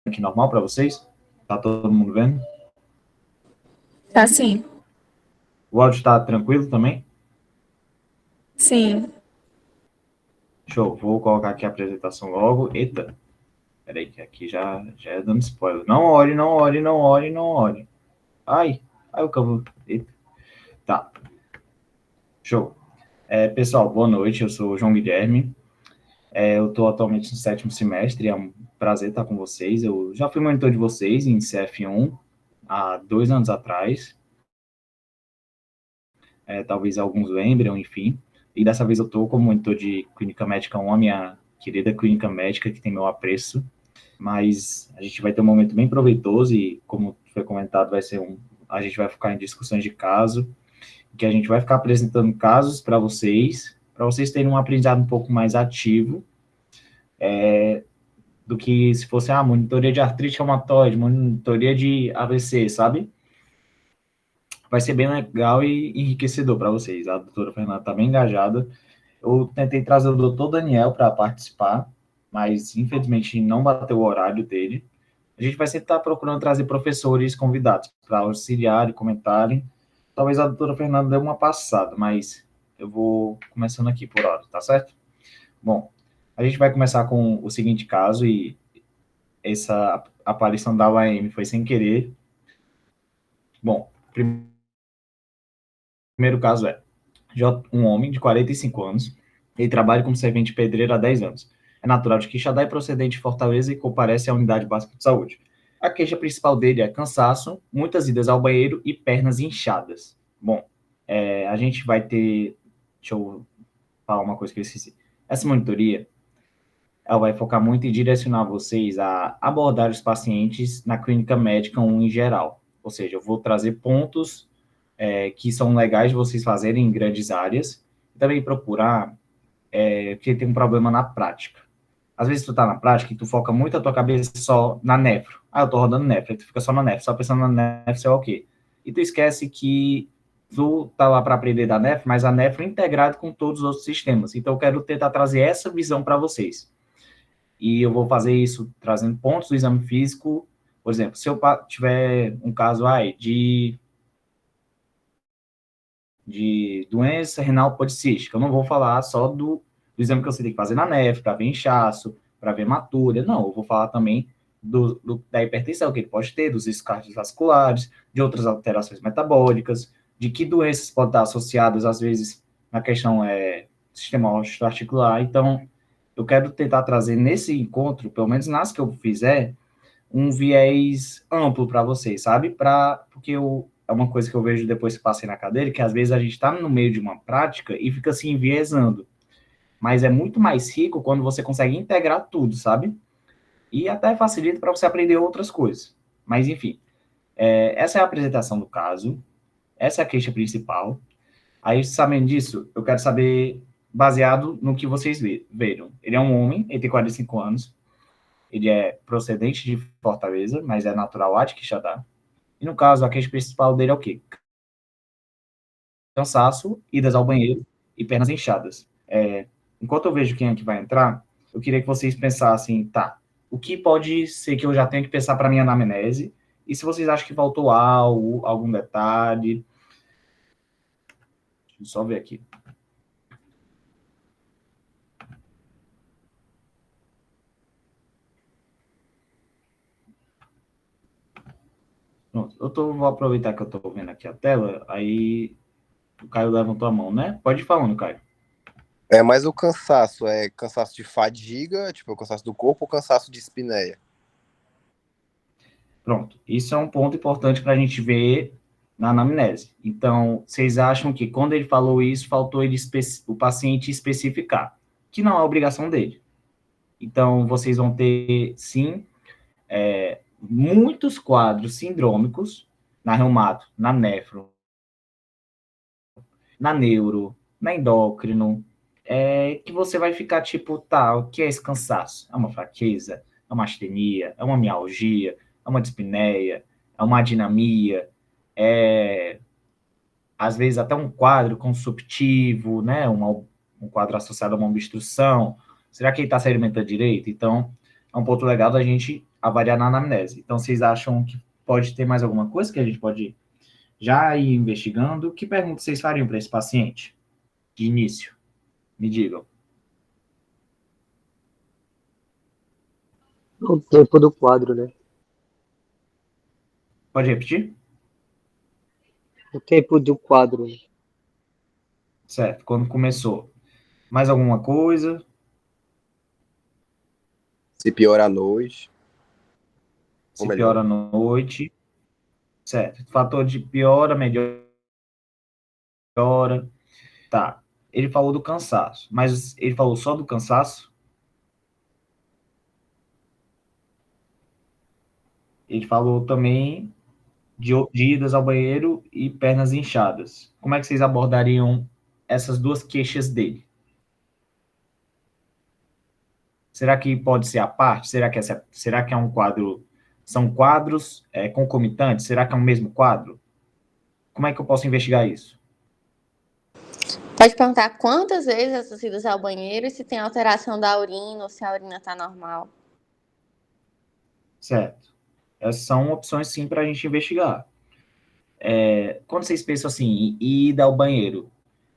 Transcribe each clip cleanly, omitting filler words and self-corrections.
aqui normal para vocês? Tá todo mundo vendo? Tá sim. O áudio está tranquilo também? Sim. Show, vou colocar aqui a apresentação logo. Eita, peraí, que aqui já é dando spoiler. Não olhe, não olhe, não olhe, não olhe. Ai, o cabo. Eita. Tá, show. Pessoal, boa noite, eu sou o João Guilherme. Eu estou atualmente no 7º semestre, é um prazer estar com vocês. Eu já fui monitor de vocês em CF1 há 2 anos atrás. Talvez alguns lembram, enfim. E dessa vez eu estou como monitor de Clínica Médica 1, a minha querida Clínica Médica, que tem meu apreço. Mas a gente vai ter um momento bem proveitoso e, como foi comentado, a gente vai focar em discussões de caso, que a gente vai ficar apresentando casos para vocês terem um aprendizado um pouco mais ativo, do que se fosse a monitoria de artrite reumatoide, monitoria de AVC, sabe? Vai ser bem legal e enriquecedor para vocês. A doutora Fernanda está bem engajada. Eu tentei trazer o doutor Daniel para participar, mas infelizmente não bateu o horário dele. A gente vai sempre estar procurando trazer professores convidados para auxiliar e comentarem. Talvez a doutora Fernanda dê uma passada, mas eu vou começando aqui por hora, tá certo? Bom, a gente vai começar com o seguinte caso, e essa aparição da UAM foi sem querer. Bom, primeiro caso um homem de 45 anos, ele trabalha como servente pedreiro há 10 anos. É natural de Quixadá e procedente de Fortaleza e comparece à unidade básica de saúde. A queixa principal dele é cansaço, muitas idas ao banheiro e pernas inchadas. Bom, a gente vai ter... Deixa eu falar uma coisa que eu esqueci. Essa monitoria, ela vai focar muito em direcionar vocês a abordar os pacientes na clínica médica 1 em geral. Ou seja, eu vou trazer pontos que são legais de vocês fazerem em grandes áreas, e também procurar, porque tem um problema na prática. Às vezes tu tá na prática e tu foca muito a tua cabeça só na nefro. Eu tô rodando nefro, aí tu fica só na nefro, só pensando na nefro, sei lá o quê. E tu esquece que tu tá lá para aprender da nefro, mas a nefro é integrada com todos os outros sistemas. Então eu quero tentar trazer essa visão para vocês. E eu vou fazer isso trazendo pontos do exame físico. Por exemplo, se eu tiver um caso de doença renal policística. Eu não vou falar só do exame que você tem que fazer na neve, para ver inchaço, para ver hematúria. Não, eu vou falar também da hipertensão que ele pode ter, dos riscos cardiovasculares, de outras alterações metabólicas, de que doenças podem estar associadas, às vezes, na questão sistema osteoarticular. Então, eu quero tentar trazer nesse encontro, pelo menos nas que eu fizer, um viés amplo para vocês, sabe? Porque é uma coisa que eu vejo depois que passei na cadeira, que às vezes a gente está no meio de uma prática e fica se enviesando. Mas é muito mais rico quando você consegue integrar tudo, sabe? E até facilita para você aprender outras coisas. Mas, enfim, essa é a apresentação do caso, essa é a queixa principal. Aí, sabendo disso, eu quero saber, baseado no que vocês viram. Ele é um homem, ele tem 45 anos, ele é procedente de Fortaleza, mas é natural lá de Quixadá. E no caso, a queixa principal dele é o quê? Cansaço, idas ao banheiro e pernas inchadas. Enquanto eu vejo quem é que vai entrar, eu queria que vocês pensassem, tá, o que pode ser que eu já tenho que pensar para minha anamnese? E se vocês acham que faltou algo, algum detalhe? Deixa eu só ver aqui. Pronto, vou aproveitar que eu estou vendo aqui a tela, aí o Caio levantou a mão, né? Pode ir falando, Caio. Mas o cansaço é cansaço de fadiga, tipo, o cansaço do corpo ou cansaço de espineia? Pronto, isso é um ponto importante para a gente ver na anamnese. Então, vocês acham que quando ele falou isso, faltou o paciente especificar, que não é obrigação dele. Então, vocês vão ter, sim, muitos quadros sindrômicos na reumato, na nefro, na neuro, na endócrino, que você vai ficar tipo, tá, o que é esse cansaço? É uma fraqueza? É uma astenia? É uma mialgia? É uma dispneia? É uma adinamia? Às vezes até um quadro consumptivo, né? Um quadro associado a uma obstrução. Será que ele está se alimentando direito? Então, é um ponto legal da gente avaliar na anamnese. Então, vocês acham que pode ter mais alguma coisa que a gente pode já ir investigando? Que pergunta vocês fariam para esse paciente? De início, me digam. O tempo do quadro, né? Pode repetir? O tempo do quadro. Certo, quando começou. Mais alguma coisa? Se piora à noite, ou Se melhor, piora à noite. Certo. Fator de piora, melhora. Tá. Ele falou do cansaço, mas ele falou só do cansaço? Ele falou também de idas ao banheiro e pernas inchadas. Como é que vocês abordariam essas duas queixas dele? Será que pode ser a parte? Será que é um quadro? São quadros concomitantes? Será que é o mesmo quadro? Como é que eu posso investigar isso? Pode perguntar quantas vezes essas idas ao banheiro e se tem alteração da urina ou se a urina está normal. Certo. Essas são opções, sim, para a gente investigar. Quando vocês pensam assim, em ida ao banheiro,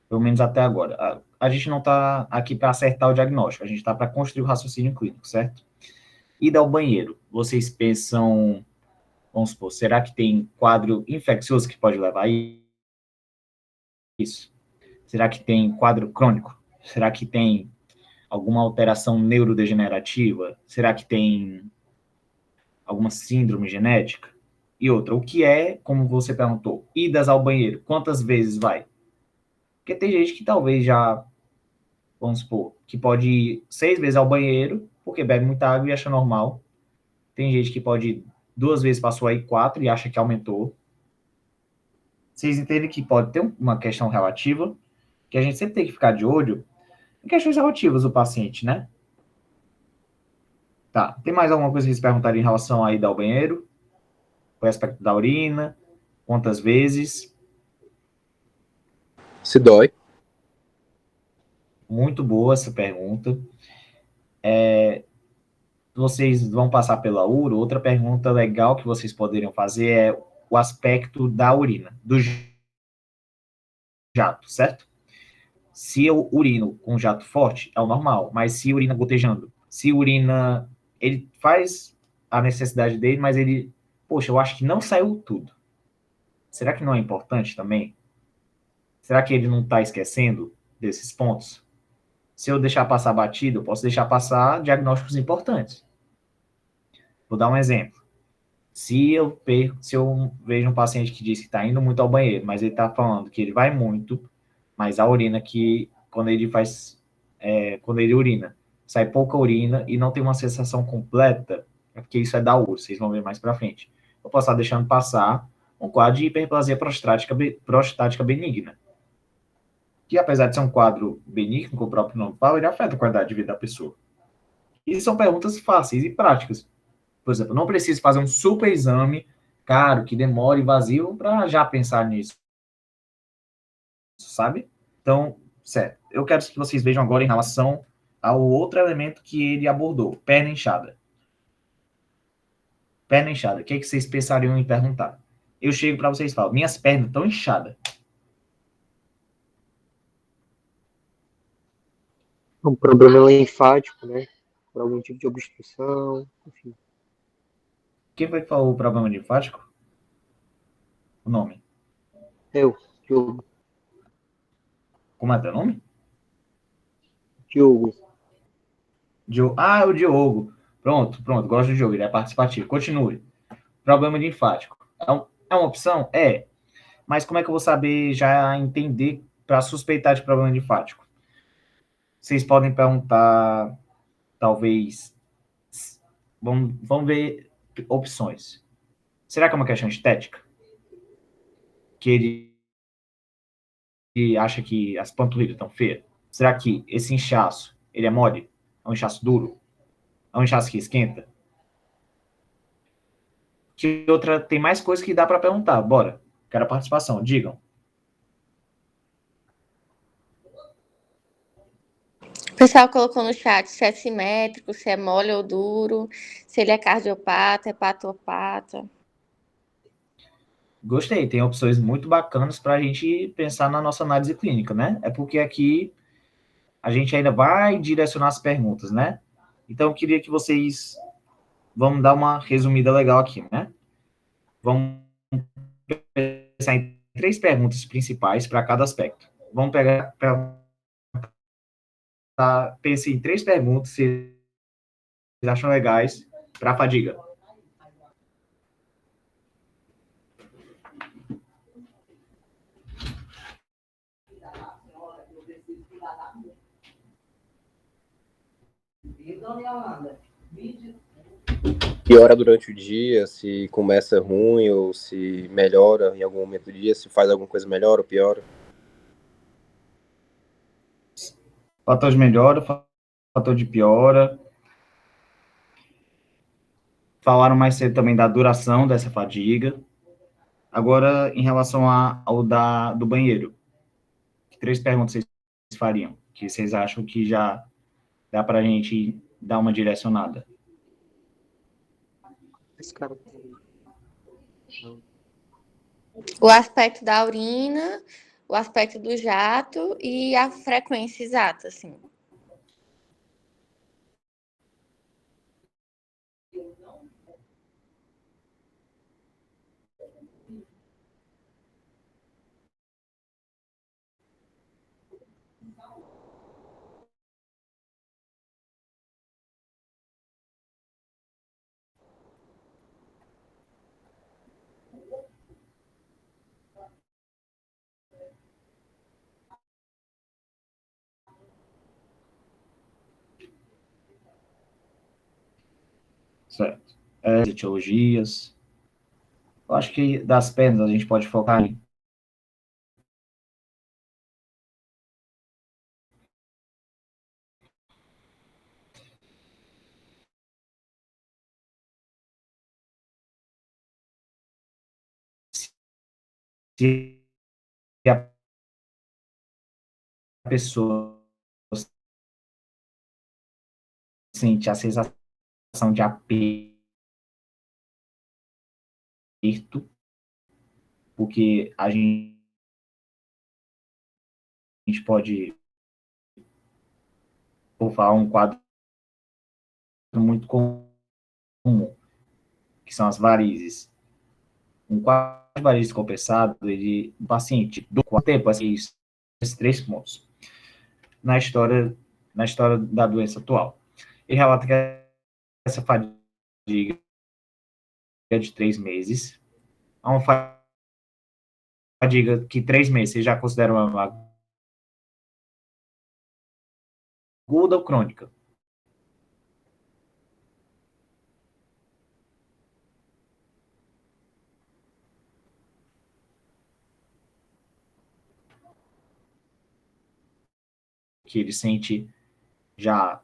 pelo menos até agora, a gente não está aqui para acertar o diagnóstico, a gente está para construir o raciocínio clínico, certo? Ida ao banheiro, vocês pensam, vamos supor, será que tem quadro infeccioso que pode levar a isso? Será que tem quadro crônico? Será que tem alguma alteração neurodegenerativa? Será que tem alguma síndrome genética? E outra, o que é, como você perguntou, idas ao banheiro? Quantas vezes vai? Porque tem gente que talvez já, vamos supor, que pode ir 6 vezes ao banheiro, porque bebe muita água e acha normal. Tem gente que pode ir 2 vezes, passou aí 4 e acha que aumentou. Vocês entendem que pode ter uma questão relativa, que a gente sempre tem que ficar de olho em questões relativas do paciente, né? Tá. Tem mais alguma coisa que vocês perguntarem em relação à ida ao banheiro? O aspecto da urina? Quantas vezes? se dói. Muito boa essa pergunta. Vocês vão passar pela uro. Outra pergunta legal que vocês poderiam fazer é o aspecto da urina, do jato, certo? Se eu urino com jato forte, é o normal, mas se urina gotejando, se urina, ele faz a necessidade dele, mas ele, poxa, eu acho que não saiu tudo. Será que não é importante também? Será que ele não está esquecendo desses pontos? Se eu deixar passar batido, eu posso deixar passar diagnósticos importantes. Vou dar um exemplo. Se eu vejo um paciente que diz que está indo muito ao banheiro, mas ele está falando que ele vai muito, mas a urina que, quando ele urina, sai pouca urina e não tem uma sensação completa, é porque isso é da uro, vocês vão ver mais para frente. Eu posso estar deixando passar um quadro de hiperplasia prostática benigna, que apesar de ser um quadro benigno, como o próprio nome fala, ele afeta a qualidade de vida da pessoa. E são perguntas fáceis e práticas. Por exemplo, não preciso fazer um super exame caro, que demora invasivo, para já pensar nisso, sabe? Então, certo. Eu quero que vocês vejam agora em relação ao outro elemento que ele abordou, perna inchada. Perna inchada, o que, é que vocês pensariam em perguntar? Eu chego para vocês e falo, minhas pernas estão inchadas. Um problema linfático, né? Por algum tipo de obstrução, enfim. Quem foi que falou o problema linfático? O nome. Diogo. Como é teu nome? Diogo. É o Diogo. Pronto, gosto do Diogo, ele é participativo. Continue. Problema linfático. É uma opção? É. Mas como é que eu vou saber já entender para suspeitar de problema linfático? Vocês podem perguntar, talvez, vamos ver opções. Será que é uma questão estética? Que ele acha que as panturrilhas estão feias? Será que esse inchaço, ele é mole? É um inchaço duro? É um inchaço que esquenta? Que outra, tem mais coisas que dá para perguntar. Bora. Quero a participação. Digam. pessoal colocou no chat se é simétrico, se é mole ou duro, se ele é cardiopata, hepatopata. Gostei, tem opções muito bacanas para a gente pensar na nossa análise clínica, né? É porque aqui a gente ainda vai direcionar as perguntas, né? Então, eu queria que vocês... Vamos dar uma resumida legal aqui, né? Vamos pensar em 3 perguntas principais para cada aspecto. Vamos pegar... Pense em 3 perguntas, se vocês acham legais, para a fadiga. Piora durante o dia, se começa ruim ou se melhora em algum momento do dia, se faz alguma coisa melhor ou piora. Fator de melhora, fator de piora. Falaram mais cedo também da duração dessa fadiga. Agora, em relação ao do banheiro, que 3 perguntas vocês fariam? Que vocês acham que já dá para a gente dar uma direcionada? Esse cara O aspecto da urina, o aspecto do jato e a frequência exata, assim. Certo. Etiologias. Eu acho que das pernas a gente pode focar em se a pessoa sente a sensação de aperto, porque a gente pode falar um quadro muito comum, que são as varizes. Um quadro de varizes compensado, o paciente, do quanto tempo, esses 3 pontos, na história da doença atual. Ele relata que essa fadiga é de 3 meses, é uma fadiga que 3 meses você já considera uma aguda ou crônica. Que ele sente já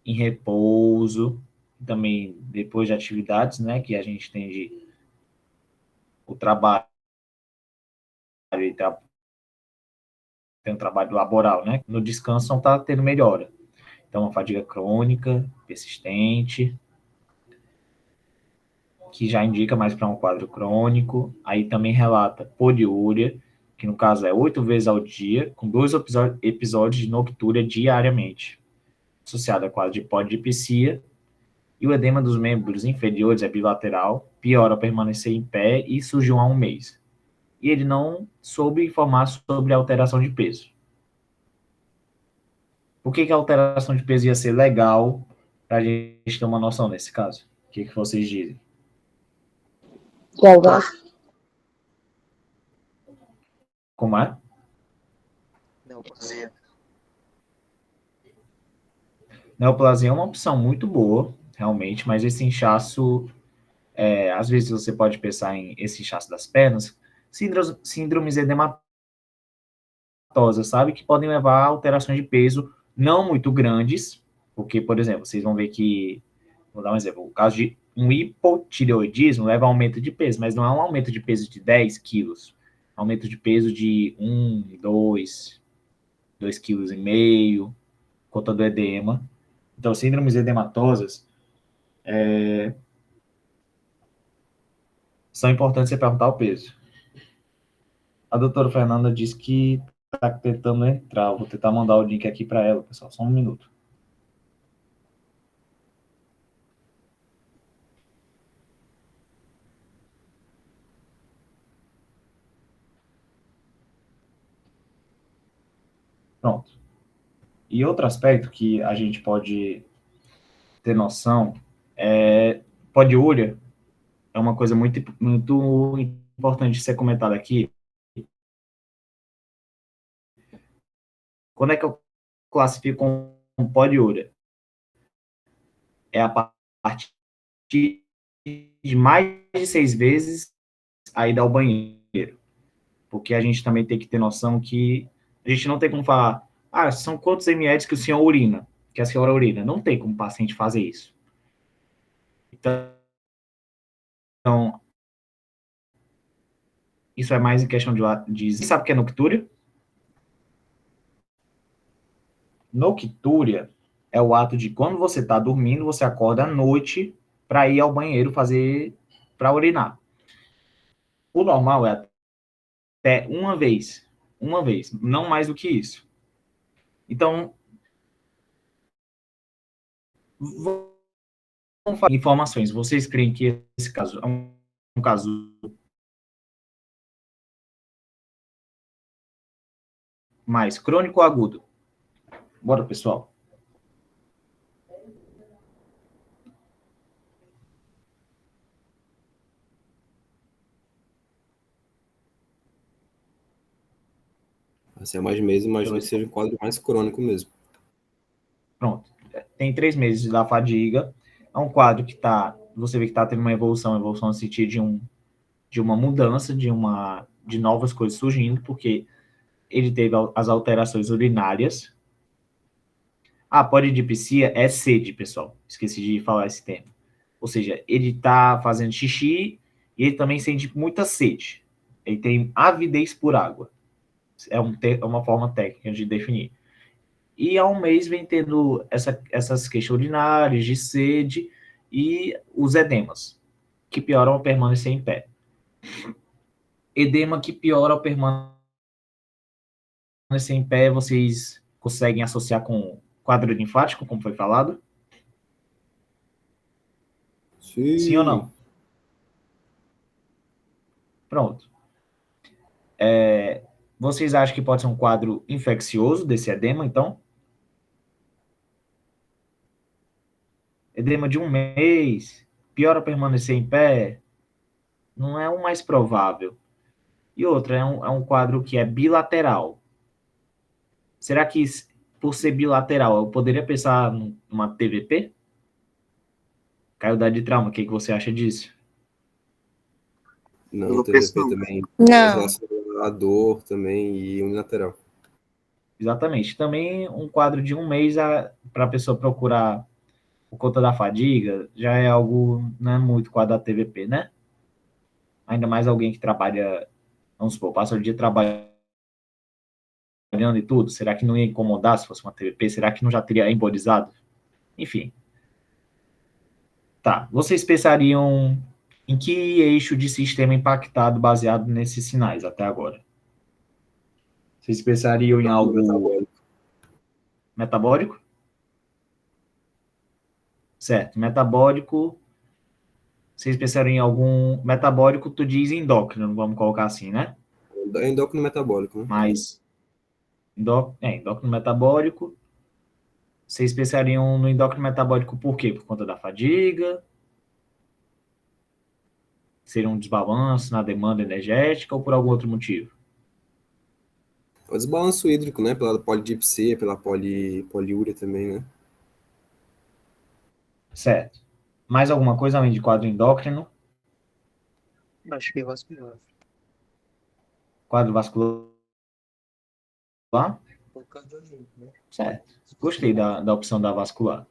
em repouso, também depois de atividades, né, que a gente tem o trabalho, tem um trabalho laboral, né, no descanso não está tendo melhora. Então, uma fadiga crônica, persistente, que já indica mais para um quadro crônico. Aí também relata poliúria, que no caso é 8 vezes ao dia, com 2 episódios de noctúria diariamente, associado a quadro de polidipsia. E o edema dos membros inferiores é bilateral, piora ao permanecer em pé e surgiu há 1 mês. E ele não soube informar sobre a alteração de peso. Por que a alteração de peso ia ser legal para a gente ter uma noção nesse caso? O que vocês dizem? qual gasto? Como é? Neoplasia. Neoplasia é uma opção muito boa, realmente, mas esse inchaço, às vezes você pode pensar em esse inchaço das pernas, síndromes edematosas, sabe? Que podem levar a alterações de peso não muito grandes, porque, por exemplo, vocês vão ver que, vou dar um exemplo, o caso de um hipotireoidismo leva a aumento de peso, mas não é um aumento de peso de 10 quilos, é um aumento de peso de 1, 2 quilos e meio, conta do edema. Então, síndromes edematosas são importantes você perguntar o peso. A doutora Fernanda disse que está tentando entrar. Eu vou tentar mandar o link aqui para ela, pessoal. Só um minuto. Pronto. E outro aspecto que a gente pode ter noção é poliúria. É uma coisa muito, muito importante de ser comentada aqui. Quando é que eu classifico como poliúria? É a partir de mais de 6 vezes a ida ao banheiro. Porque a gente também tem que ter noção que a gente não tem como falar, são quantos ml que o senhor urina, que a senhora urina. Não tem como o paciente fazer isso. Então isso é mais em questão de sabe o que é noctúria? Noctúria é o ato de quando você está dormindo, você acorda à noite para ir ao banheiro para urinar. O normal é até uma vez, não mais do que isso. Então, vamos falar informações. Vocês creem que esse caso é um caso mais crônico ou agudo? Bora, pessoal. Assim, há mais meses, imagino que seja um quadro mais crônico mesmo. Pronto. Tem 3 meses da fadiga. É um quadro que você vê que está tendo uma evolução no sentido de uma mudança, de novas coisas surgindo, porque ele teve as alterações urinárias. A polidipsia é sede, pessoal. Esqueci de falar esse termo. Ou seja, ele está fazendo xixi e ele também sente muita sede. Ele tem avidez por água. É uma forma técnica de definir. E há um mês vem tendo essas queixas urinárias, de sede e os edemas, que pioram ao permanecer em pé. Edema que piora ao permanecer em pé, vocês conseguem associar com quadro linfático, como foi falado? Sim ou não? Pronto. Vocês acham que pode ser um quadro infeccioso desse edema, então? Edema de um mês, piora permanecer em pé, não é o mais provável. E outra, é um quadro que é bilateral. Será que, por ser bilateral, eu poderia pensar numa TVP? Caio de trauma, o que você acha disso? Não, TVP também. Não. Relacionado à dor também e unilateral. Exatamente. Também um quadro de um mês para a pessoa procurar por conta da fadiga, já é algo, não é muito quadro da TVP, né? Ainda mais alguém que trabalha, vamos supor, passa o dia trabalhando e tudo, será que não ia incomodar se fosse uma TVP? Será que não já teria embolizado? Enfim. Tá, vocês pensariam em que eixo de sistema impactado baseado nesses sinais até agora? Vocês pensariam em algo metabólico? Certo, metabólico. Vocês pensariam em algum metabólico, tu diz endócrino, vamos colocar assim, né? É endócrino metabólico, né? Mas endócrino metabólico. Vocês pensariam no endócrino metabólico por quê? Por conta da fadiga? Seria um desbalanço na demanda energética ou por algum outro motivo? O desbalanço hídrico, né? Pela polidipsia, pela poliúria também, né? Certo. Mais alguma coisa além de quadro endócrino? Acho que é vascular. Quadro vascular? Por causa do limpo, né? Certo. Gostei da opção da vascular.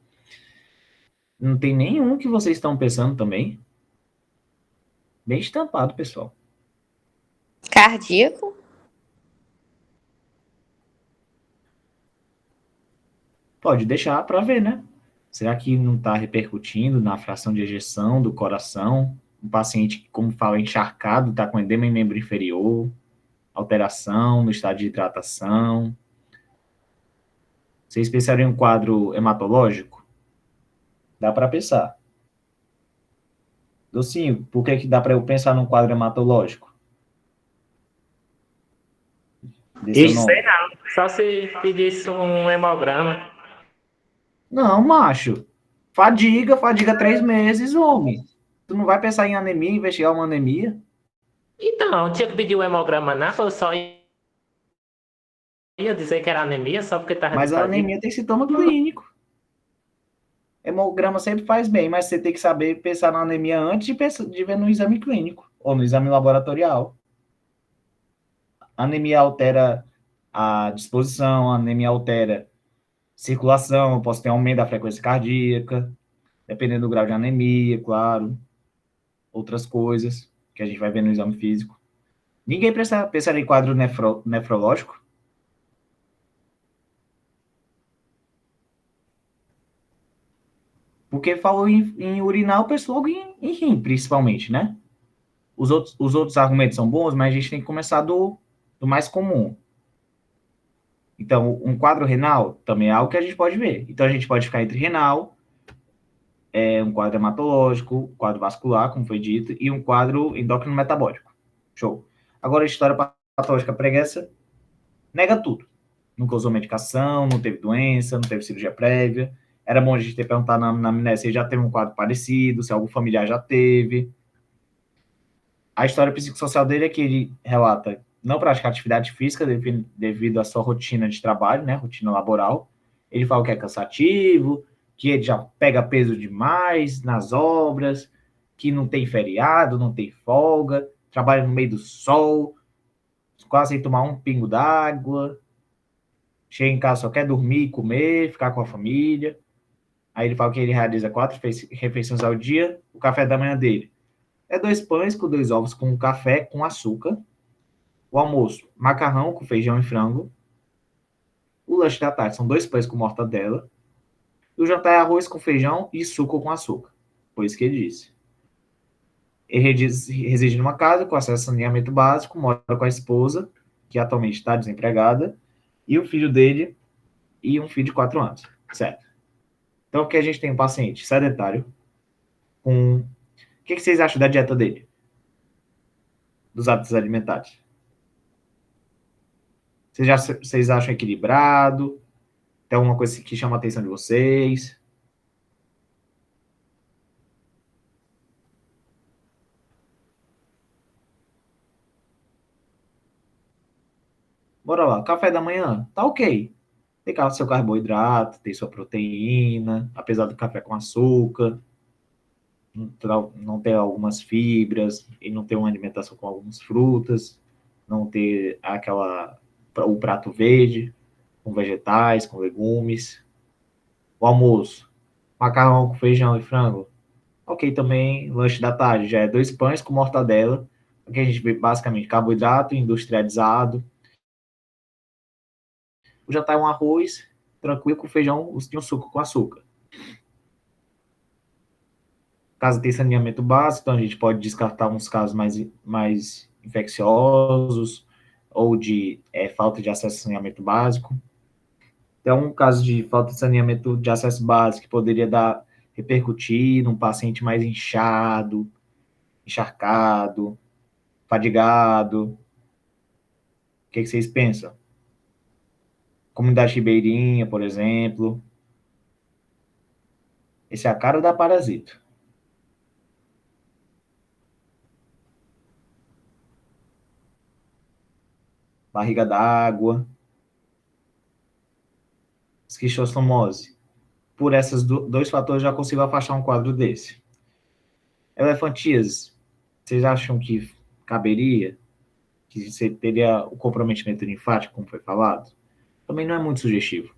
Não tem nenhum que vocês estão pensando também? Bem estampado, pessoal. Cardíaco? pode deixar para ver, né? Será que não está repercutindo na fração de ejeção do coração? Um paciente, como fala, encharcado, está com edema em membro inferior, alteração no estado de hidratação. Vocês pensaram em um quadro hematológico? Dá para pensar. Docinho, por que dá para eu pensar num quadro hematológico? Isso, sei não. Só se pedisse um hemograma. Não, macho. Fadiga 3 meses, homem. Tu não vai pensar em anemia, investigar uma anemia? Então, tinha que pedir o hemograma, não? Eu só ia dizer que era anemia só porque estava Mas de a fadiga. anemia tem sintoma clínico. Hemograma sempre faz bem, mas você tem que saber pensar na anemia antes de ver no exame clínico ou no exame laboratorial. A anemia altera a disposição, a anemia altera circulação, eu posso ter aumento da frequência cardíaca, dependendo do grau de anemia, claro. Outras coisas que a gente vai ver no exame físico. Ninguém pensa em quadro nefrológico? Porque falou em urinar, eu penso logo em rim, principalmente, né? Os outros argumentos são bons, mas a gente tem que começar do mais comum. Então, um quadro renal também é algo que a gente pode ver. Então, a gente pode ficar entre renal, um quadro hematológico, quadro vascular, como foi dito, e um quadro endócrino metabólico. Show. Agora, a história patológica preguiça nega tudo. Nunca usou medicação, não teve doença, não teve cirurgia prévia. Era bom a gente ter perguntado na anamnese se já teve um quadro parecido, se algum familiar já teve. A história psicossocial dele é que ele relata não praticar atividade física devido à sua rotina de trabalho, né, rotina laboral. Ele fala que é cansativo, que ele já pega peso demais nas obras, que não tem feriado, não tem folga, trabalha no meio do sol, quase sem tomar um pingo d'água, chega em casa só quer dormir, comer, ficar com a família. Aí ele fala que ele realiza 4 refeições ao dia, o café da manhã dele é 2 pães com 2 ovos com café com açúcar. O almoço, macarrão com feijão e frango. O lanche da tarde são 2 pães com mortadela. E o jantar é arroz com feijão e suco com açúcar. Foi isso que ele disse. Ele reside numa casa com acesso a saneamento básico, mora com a esposa, que atualmente está desempregada, e o filho dele, e um filho de 4 anos. Certo. Então, aqui a gente tem um paciente sedentário, com... O que vocês acham da dieta dele? Dos hábitos alimentares? Vocês acham equilibrado? Tem alguma coisa que chama a atenção de vocês? Bora lá. Café da manhã, tá ok. Tem seu carboidrato, tem sua proteína, apesar do café com açúcar, não ter algumas fibras, e não ter uma alimentação com algumas frutas, não ter o prato verde, com vegetais, com legumes. O almoço, macarrão com feijão e frango, ok também. Lanche da tarde já é 2 pães com mortadela, aqui a gente vê basicamente carboidrato industrializado. O jantar é um arroz tranquilo com feijão e um suco com açúcar. Caso tenha saneamento básico, então a gente pode descartar uns casos mais infecciosos ou de falta de acesso a saneamento básico. Então, um caso de falta de saneamento de acesso básico poderia repercutir num paciente mais inchado, encharcado, fadigado. O que vocês pensam? Comunidade ribeirinha, por exemplo. Esse é a cara da parasito. Barriga d'água. Esquistossomose. Por esses 2 fatores, já consigo afastar um quadro desse. Elefantíase. Vocês acham que caberia? Que você teria o comprometimento linfático, como foi falado? Também não é muito sugestivo.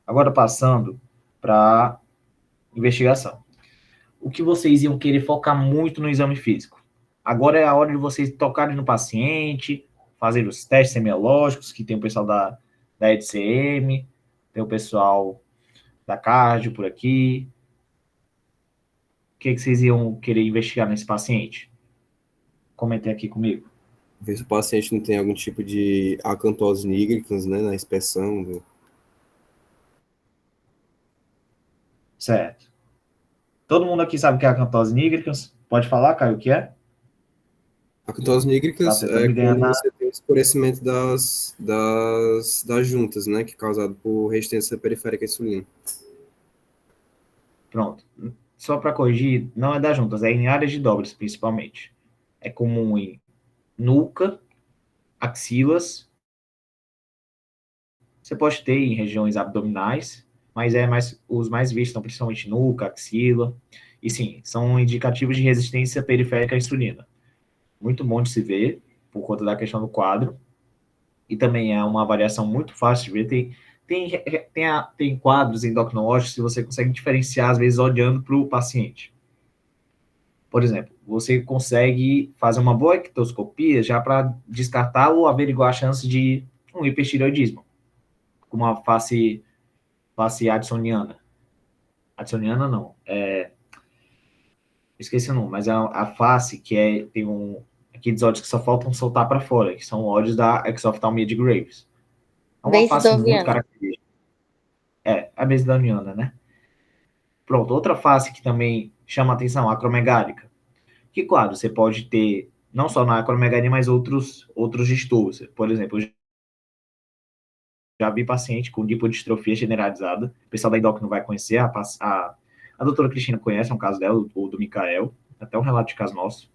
Agora, passando para investigação. O que vocês iam querer focar muito no exame físico? Agora é a hora de vocês tocarem no paciente, fazer os testes semiológicos, que tem o pessoal da EDCM, tem o pessoal da cardio por aqui. O que vocês iam querer investigar nesse paciente? Comentem aqui comigo. Ver se o paciente não tem algum tipo de acantose nigricans, né, na inspeção. Certo. Todo mundo aqui sabe o que é acantose nigricans? Pode falar, Caio, o que é? Acantose Tá nigricans tentando é me ganhar quando na... você tem o escurecimento das juntas, né, que é causado por resistência periférica à insulina. Pronto. Só para corrigir, não é das juntas, é em áreas de dobras, principalmente. É comum em nuca, axilas. Você pode ter em regiões abdominais, mas os mais vistos são principalmente nuca, axila. E sim, são indicativos de resistência periférica à insulina. Muito bom de se ver, por conta da questão do quadro. E também é uma avaliação muito fácil de ver. Tem quadros endocrinológicos que você consegue diferenciar, às vezes, olhando para o paciente. Por exemplo, você consegue fazer uma boa ectoscopia já para descartar ou averiguar a chance de um hipertireoidismo, com uma face addisoniana. Addisoniana não, esqueci o nome, mas é a face que tem aqueles ódios que só faltam soltar para fora, que são ódios da exoftalmia de Graves. É uma face muito Base-doviana. característica. A mesdaniana, né? Pronto, outra face que também chama atenção, a acromegálica. Que, claro, você pode ter, não só na acromegalia, mas outros distúrbios. Por exemplo, eu já vi paciente com lipodistrofia generalizada. O pessoal da endócrino vai conhecer, a doutora Cristina conhece, é um caso dela, o do Micael, até um relato de caso nosso,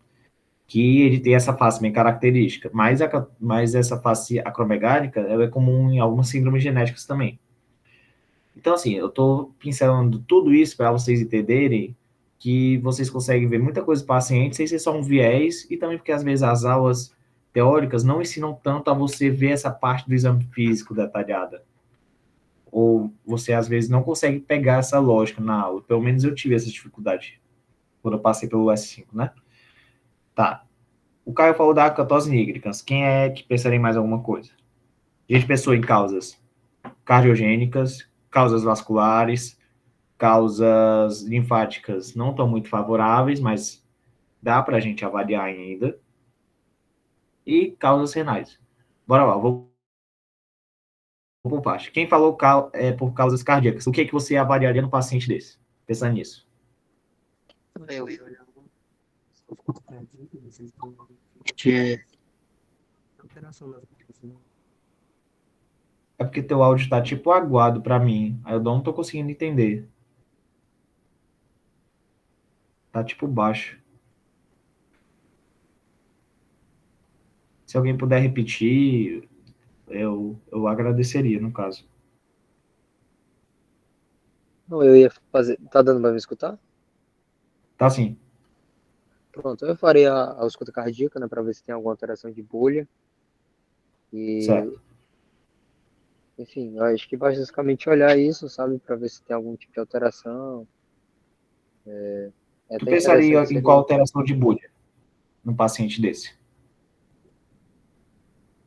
que ele tem essa face bem característica. Mas essa face acromegálica, ela é comum em algumas síndromes genéticas também. Então, assim, eu estou pincelando tudo isso para vocês entenderem que vocês conseguem ver muita coisa do paciente sem ser só um viés, e também porque, às vezes, as aulas teóricas não ensinam tanto a você ver essa parte do exame físico detalhada. Ou você, às vezes, não consegue pegar essa lógica na aula. Pelo menos eu tive essa dificuldade quando eu passei pelo S5, né? Tá. O Caio falou da acantose nigricans. Quem é que pensaria em mais alguma coisa? A gente pensou em causas cardiogênicas, causas vasculares, causas linfáticas não estão muito favoráveis, mas dá para a gente avaliar ainda. E causas renais. Bora lá, vou por parte. Quem falou por causas cardíacas, o que você avaliaria no paciente desse? Pensando nisso. É porque teu áudio está tipo aguado para mim. Aí eu não tô conseguindo entender. Tá tipo baixo. Se alguém puder repetir, eu agradeceria, no caso. Não, eu ia fazer. Tá dando pra me escutar? Tá sim. Pronto, eu faria a escuta cardíaca, né, pra ver se tem alguma alteração de bolha. E, Certo. enfim, eu acho que basicamente olhar isso, sabe, pra ver se tem algum tipo de alteração. É Tu até pensaria interessante em qual seria. alteração de bolha num paciente desse?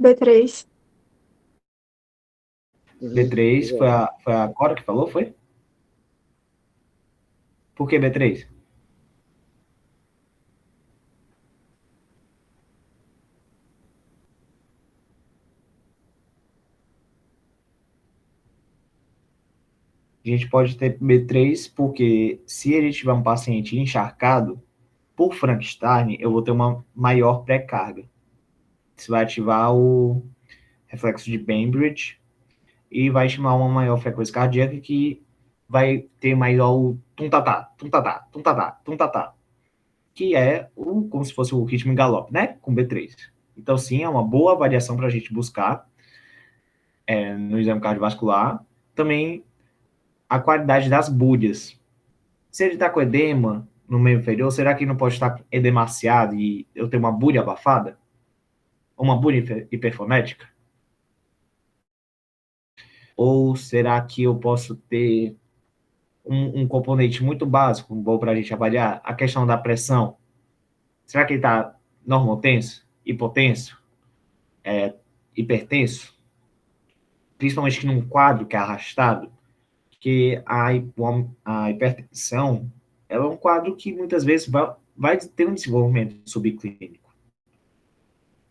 B3. B3 foi Exato. a Cora que falou, foi? Por que B3? A gente pode ter B3 porque se ele tiver um paciente encharcado, por Frankenstein, eu vou ter uma maior pré-carga. Isso vai ativar o reflexo de Bainbridge e vai estimular uma maior frequência cardíaca que vai ter maior o tum-tatá, tum-tatá, tum-tatá, tum-tatá, que é como se fosse o ritmo em galope, né? Com B3. Então, sim, é uma boa avaliação para a gente buscar no exame cardiovascular. Também a qualidade das búdias. Se ele está com edema no meio inferior, será que não pode estar edemaciado e eu ter uma búdia abafada? Uma búdia hiperfonética? Ou será que eu posso ter um componente muito básico, bom para a gente avaliar? A questão da pressão. Será que ele está normotenso, hipotenso, hipertenso? Principalmente num quadro que é arrastado, que a hipertensão ela é um quadro que muitas vezes vai ter um desenvolvimento subclínico.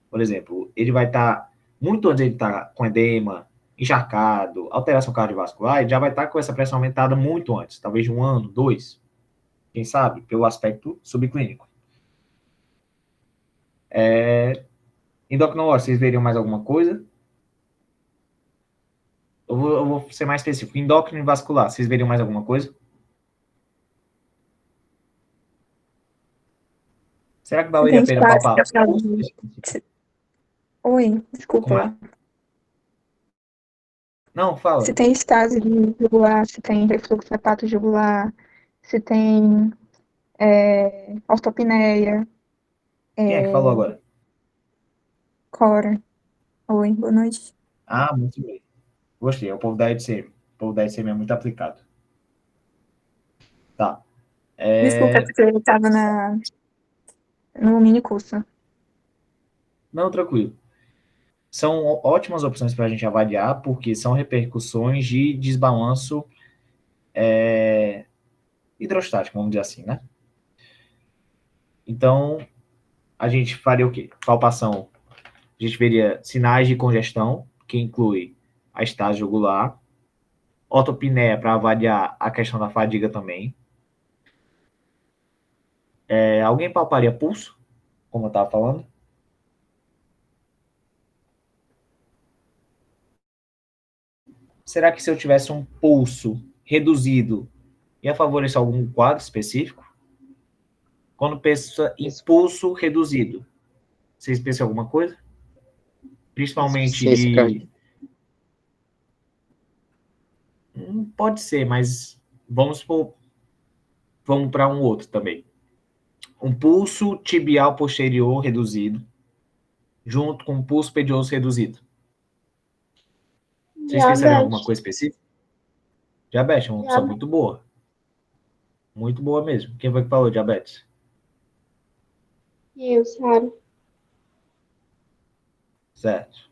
Por exemplo, ele vai estar, muito antes ele estar com edema, encharcado, alteração cardiovascular, ele já vai estar com essa pressão aumentada muito antes, talvez de 1 ano, 2, quem sabe, pelo aspecto subclínico. Endocrinológico, vocês veriam mais alguma coisa? Eu vou ser mais específico. Endócrino e vascular, vocês veriam mais alguma coisa? Será que valeria a pena palpar? Oi, desculpa. Não, fala. Se tem estase jugular, se tem refluxo hepatojugular, se tem ortopneia. Quem é que falou agora? Cora. Oi, boa noite. Ah, muito bem. Gostei, é o povo da EDCM. O povo da EDCM é muito aplicado. Tá. Desculpa, porque eu estava no mini curso. Não, tranquilo. São ótimas opções para a gente avaliar, porque são repercussões de desbalanço hidrostático, vamos dizer assim, né? Então, a gente faria o quê? Palpação. A gente veria sinais de congestão, que inclui a estase jugular, ortopneia para avaliar a questão da fadiga também. Alguém palparia pulso, como eu estava falando? Será que se eu tivesse um pulso reduzido, ia favorecer algum quadro específico? Quando pensa em pulso reduzido, vocês pensam em alguma coisa? Principalmente de... Pode ser, mas vamos para um outro também. Um pulso tibial posterior reduzido, junto com um pulso pedioso reduzido. Vocês pensam em alguma coisa específica? Diabetes é uma opção muito boa. Muito boa mesmo. Quem foi que falou diabetes? Eu, Sara. Certo.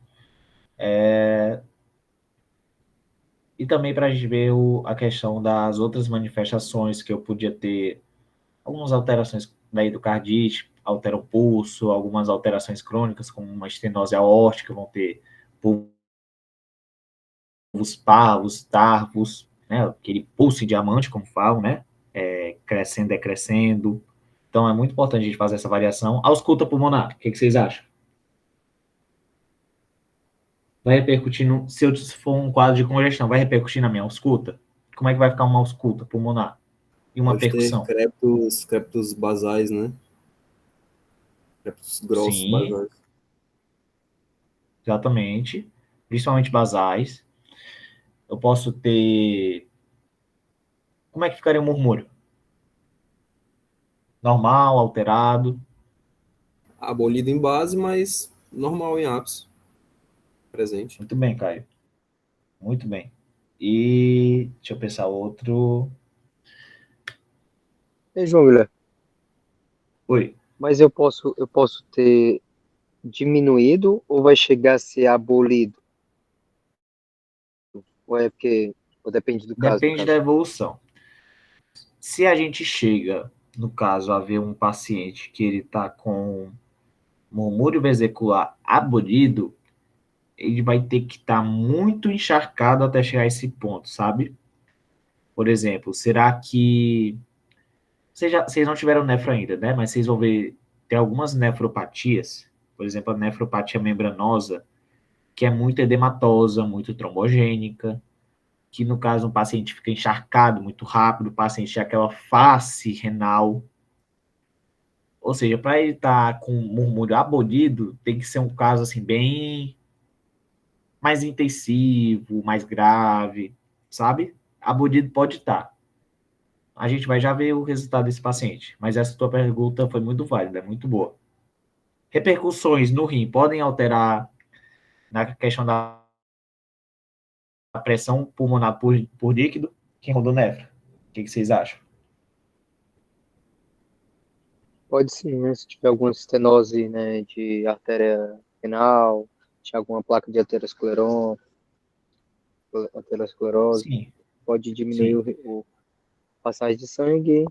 E também para a gente ver a questão das outras manifestações que eu podia ter, algumas alterações da endocardite, altera o pulso, algumas alterações crônicas, como uma estenose aórtica, vão ter pulsos parvos, tarvos, né? Aquele pulso em diamante, como falam, né? Crescendo, decrescendo. Então, é muito importante a gente fazer essa variação. Ausculta pulmonar, o que vocês acham? Vai repercutir, se eu for um quadro de congestão, vai repercutir na minha ausculta? Como é que vai ficar uma ausculta pulmonar? E uma Pode percussão? ter crepitos basais, né? Crepitos grossos, Sim, basais. Exatamente. Principalmente basais. Eu posso ter... Como é que ficaria o murmúrio? Normal, alterado? Abolido em base, mas normal em ápice. Presente. Muito bem, Caio. Muito bem. E deixa eu pensar outro. Ei, João Guilherme. Oi. Mas eu posso ter diminuído ou vai chegar a ser abolido? Ou é porque... Ou depende do caso? Depende da evolução. Se a gente chega, no caso, a ver um paciente que ele está com murmúrio vesicular abolido, ele vai ter que estar muito encharcado até chegar a esse ponto, sabe? Por exemplo, será que... Vocês não tiveram nefro ainda, né? Mas vocês vão ver, tem algumas nefropatias, por exemplo, a nefropatia membranosa, que é muito edematosa, muito trombogênica, que no caso um paciente fica encharcado muito rápido, o paciente tem aquela face renal. Ou seja, para ele estar com murmúrio abolido, tem que ser um caso assim bem mais intensivo, mais grave, sabe? Abolido pode estar. A gente vai já ver o resultado desse paciente, mas essa tua pergunta foi muito válida, muito boa. Repercussões no rim podem alterar na questão da pressão pulmonar por líquido? Quem rodou nefro? O que vocês acham? Pode sim, né? Se tiver alguma estenose, né, de artéria renal, tinha alguma placa de aterosclerose. Sim. pode diminuir o passagem de sangue,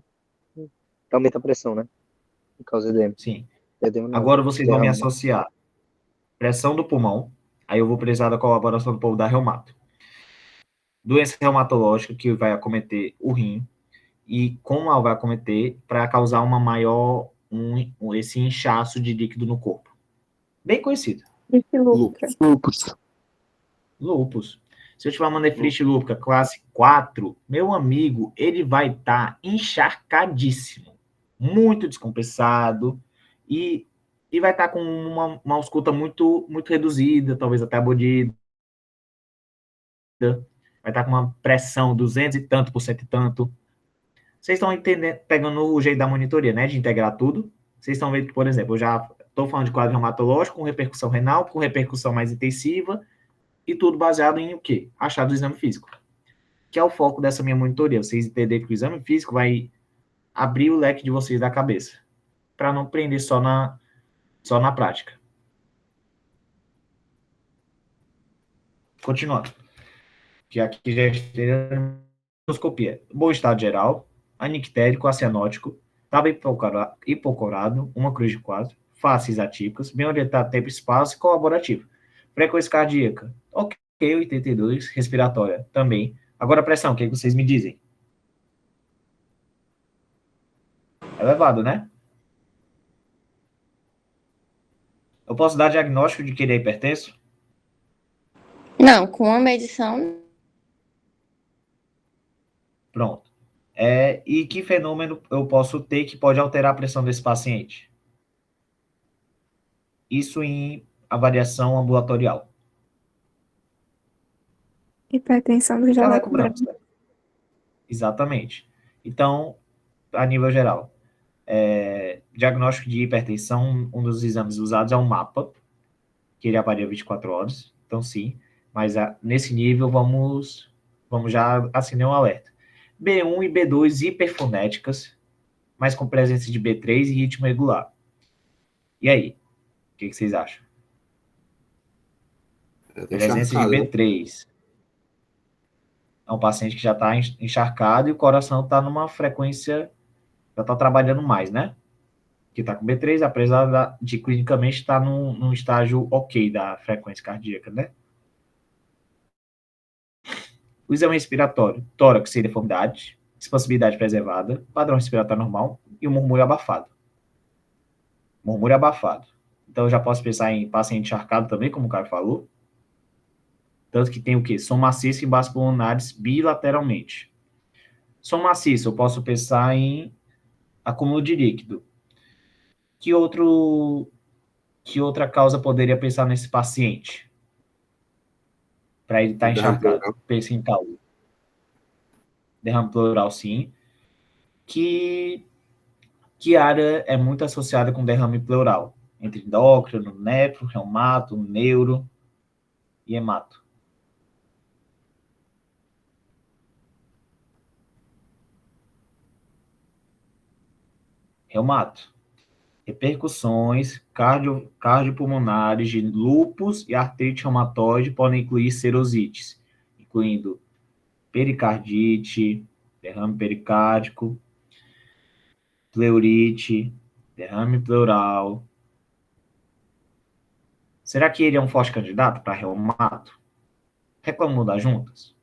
que aumenta a pressão, né? E causa edema. Sim. Edema não, Agora vocês vão me derrame. associar pressão do pulmão, aí eu vou precisar da colaboração do povo da reumato. Doença reumatológica que vai acometer o rim e como ela vai acometer para causar uma maior, esse inchaço de líquido no corpo. Bem conhecido. Esse lucro. Lúpus. Se eu tiver uma nefrite lúpica classe 4, meu amigo, ele vai estar encharcadíssimo, muito descompensado e vai estar com uma ausculta muito, muito reduzida, talvez até abodida. Vai estar com uma pressão 200 e tanto por cento e tanto. Vocês estão entendendo, pegando o jeito da monitoria, né, de integrar tudo. Vocês estão vendo que, por exemplo, eu já estou falando de quadro reumatológico com repercussão renal, com repercussão mais intensiva, e tudo baseado em o quê? Achado do exame físico, que é o foco dessa minha monitoria. Vocês entenderem que o exame físico vai abrir o leque de vocês da cabeça, para não prender só na prática. Continuando. Que aqui já é endoscopia. Bom estado geral, anictérico, acianótico, estava hipocorado, uma cruz de 4, faces atípicas, bem orientado, tempo e espaço e colaborativo. Frequência cardíaca, ok, 82, respiratória também. Agora pressão, o que vocês me dizem? Elevado, né? Eu posso dar diagnóstico de que ele é hipertenso? Não, com a medição. Pronto. E que fenômeno eu posso ter que pode alterar a pressão desse paciente? Isso em avaliação ambulatorial. Hipertensão do Jaleco jaleco branco. branco. Exatamente. Então, a nível geral, diagnóstico de hipertensão, um dos exames usados é um mapa, que ele avalia 24 horas. Então, sim. Mas nesse nível, vamos já assinar um alerta. B1 e B2 hiperfonéticas, mas com presença de B3 e ritmo regular. E aí? O que vocês acham? Presença de B3. É um paciente que já está encharcado e o coração está numa frequência, já está trabalhando mais, né? Que está com B3, apesar de clinicamente estar num estágio ok da frequência cardíaca, né? O exame respiratório, tórax sem deformidade, expansibilidade preservada, padrão respiratório normal e o murmúrio abafado. Murmúrio abafado. Então, eu já posso pensar em paciente encharcado também, como o Caio falou. Tanto que tem o quê? Som maciço em bases pulmonares bilateralmente. Som maciço, eu posso pensar em acúmulo de líquido. Que outra causa poderia pensar nesse paciente? Para ele estar encharcado. Pense em causa. Derrame pleural, sim. Que área é muito associada com derrame pleural? Entre endócrino, nefro, reumato, neuro e hemato. Reumato. Repercussões cardiopulmonares de lúpus e artrite reumatoide podem incluir serosites, incluindo pericardite, derrame pericárdico, pleurite, derrame pleural. Será que ele é um forte candidato para reumato? Reclamou das juntas?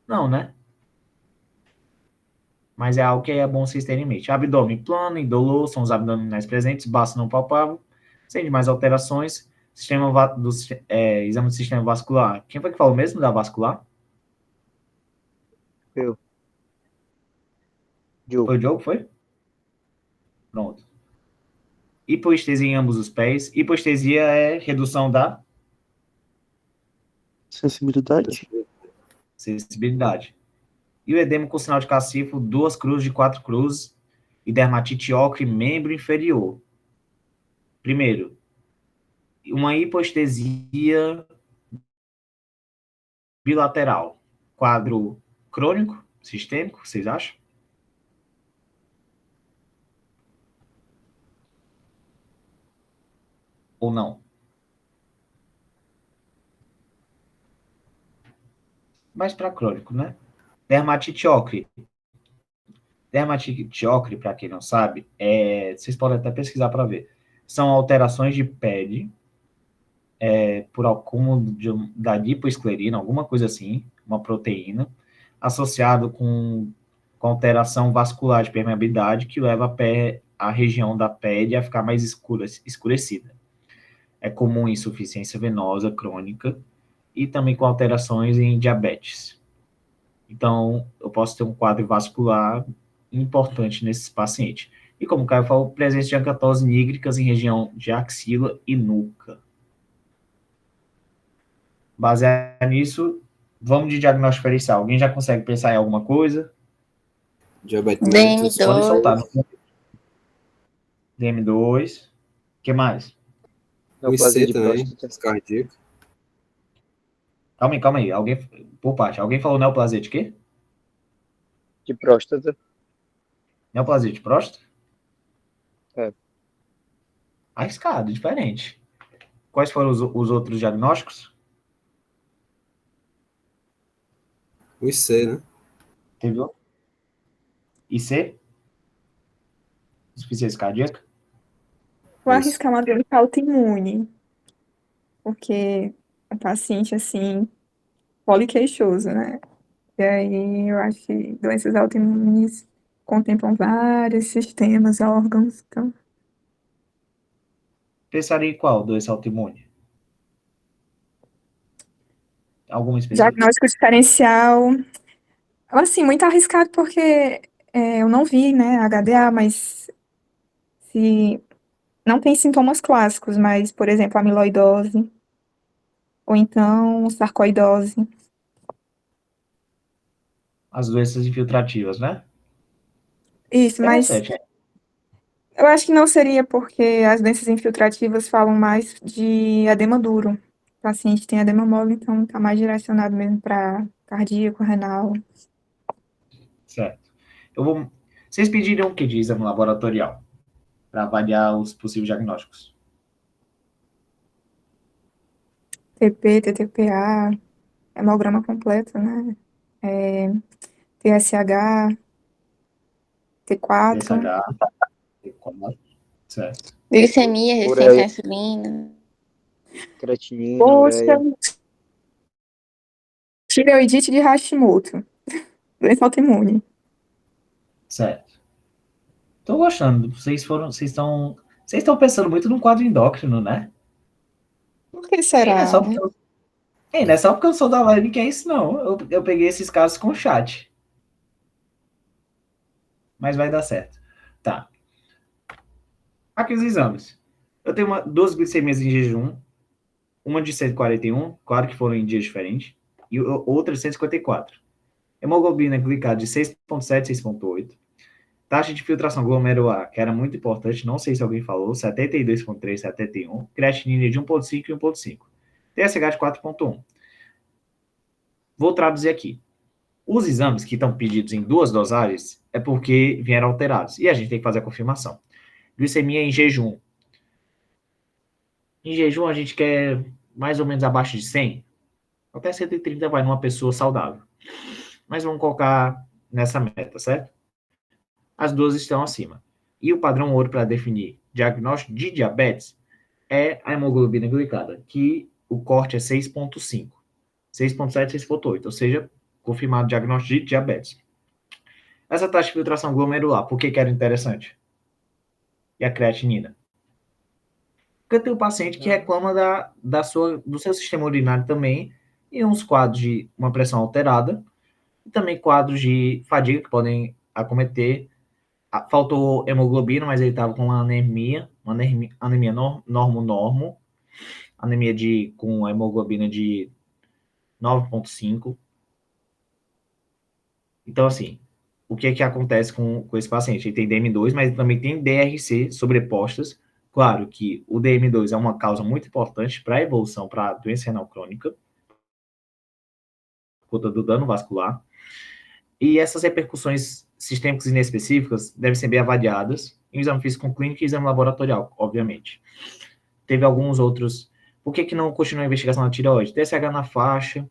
Não, né? Mas é algo que é bom vocês terem em mente. Abdômen plano, indolor, são os abdominais presentes, baço não palpável, sem demais alterações. Exame do sistema vascular. Quem foi que falou mesmo da vascular? Eu. Foi o Diogo, foi? Pronto. Hipoestesia em ambos os pés. Hipoestesia é redução da sensibilidade. sensibilidade. E o edema com sinal de cacifo, 2 cruzes de 4 cruzes e dermatite ocre membro inferior. Primeiro, uma hipoestesia bilateral. Quadro crônico, sistêmico, vocês acham? Ou não? mais para crônico, né? Dermatite ocre. Dermatite ocre, para quem não sabe, vocês podem até pesquisar para ver. São alterações de pele por acúmulo da lipoesclerina, alguma coisa assim, uma proteína, associado com alteração vascular de permeabilidade que leva a região da pele a ficar mais escurecida. É comum insuficiência venosa crônica e também com alterações em diabetes. Então, eu posso ter um quadro vascular importante nesses pacientes. E como o Caio falou, presença de acantose nígricas em região de axila e nuca. Baseado nisso, vamos de diagnóstico diferencial. Alguém já consegue pensar em alguma coisa? Diabetes mellitus. DM2. Pode soltar. DM2. O que mais? O Neoplasia IC de também, próstata. cardíaco. Calma aí. Alguém, por parte. Alguém falou neoplasia de quê? De próstata. Neoplasia de próstata? É. Arriscado, diferente. Quais foram os outros diagnósticos? O IC, né? Teve outro? IC? Insuficiência cardíaca? Vou Isso. arriscar uma doença autoimune, porque é paciente, assim, poliqueixoso, né? E aí eu acho que doenças autoimunes contemplam vários sistemas, órgãos, então... Pensaria em qual doença autoimune? Alguma específica? Diagnóstico diferencial, assim, muito arriscado porque eu não vi, né, HDA, mas se não tem sintomas clássicos, mas, por exemplo, amiloidose, ou então sarcoidose. As doenças infiltrativas, né? Isso, mas Interessante. eu acho que não seria porque as doenças infiltrativas falam mais de edema duro. O paciente tem edema mole, então tá mais direcionado mesmo para cardíaco, renal. Certo. Vocês pediram o que de exame laboratorial para avaliar os possíveis diagnósticos? TP, TTPA, hemograma completo, né? TSH, T4. TSH, T4, certo. Glicemia, resistência à Ureia, insulina. creatinina, Poxa, ureia. tireoidite de Hashimoto, doença autoimune. Certo. Tô gostando. Vocês estão pensando muito num quadro endócrino, né? Por que E não é será, só né? porque não é só porque eu sou da live que é isso, não. Eu peguei esses casos com o chat. Mas vai dar certo. Tá. Aqui os exames. Eu tenho duas glicemias em jejum. Uma de 141, claro que foram em dias diferentes. E outra de 154. Hemoglobina glicada de 6,7, 6,8. Taxa de filtração glomerular, que era muito importante, não sei se alguém falou, 72,3, 71. Creatinina de 1,5 e 1,5. TSH de 4,1. Vou traduzir aqui. Os exames que estão pedidos em duas dosagens é porque vieram alterados. E a gente tem que fazer a confirmação. Glicemia em jejum. Em jejum, a gente quer mais ou menos abaixo de 100. Até 130 vai numa pessoa saudável. Mas vamos colocar nessa meta, certo? As duas estão acima. E o padrão ouro para definir diagnóstico de diabetes é a hemoglobina glicada, que o corte é 6,5. 6,7, 6,8. Ou seja, confirmado diagnóstico de diabetes. Essa taxa de filtração glomerular, por que era interessante? E a creatinina? Porque tem um paciente que reclama do seu sistema urinário também, e uns quadros de uma pressão alterada, e também quadros de fadiga que podem acometer. Faltou hemoglobina, mas ele estava com uma anemia normo, anemia com hemoglobina de 9,5. Então, assim, o que acontece com esse paciente? Ele tem DM2, mas também tem DRC sobrepostas. Claro que o DM2 é uma causa muito importante para a evolução para a doença renal crônica, por conta do dano vascular. E essas repercussões sistêmicas inespecíficas devem ser bem avaliadas em exame físico clínico e exame laboratorial, obviamente. Teve alguns outros. Por que não continua a investigação da tireoide? TSH na faixa,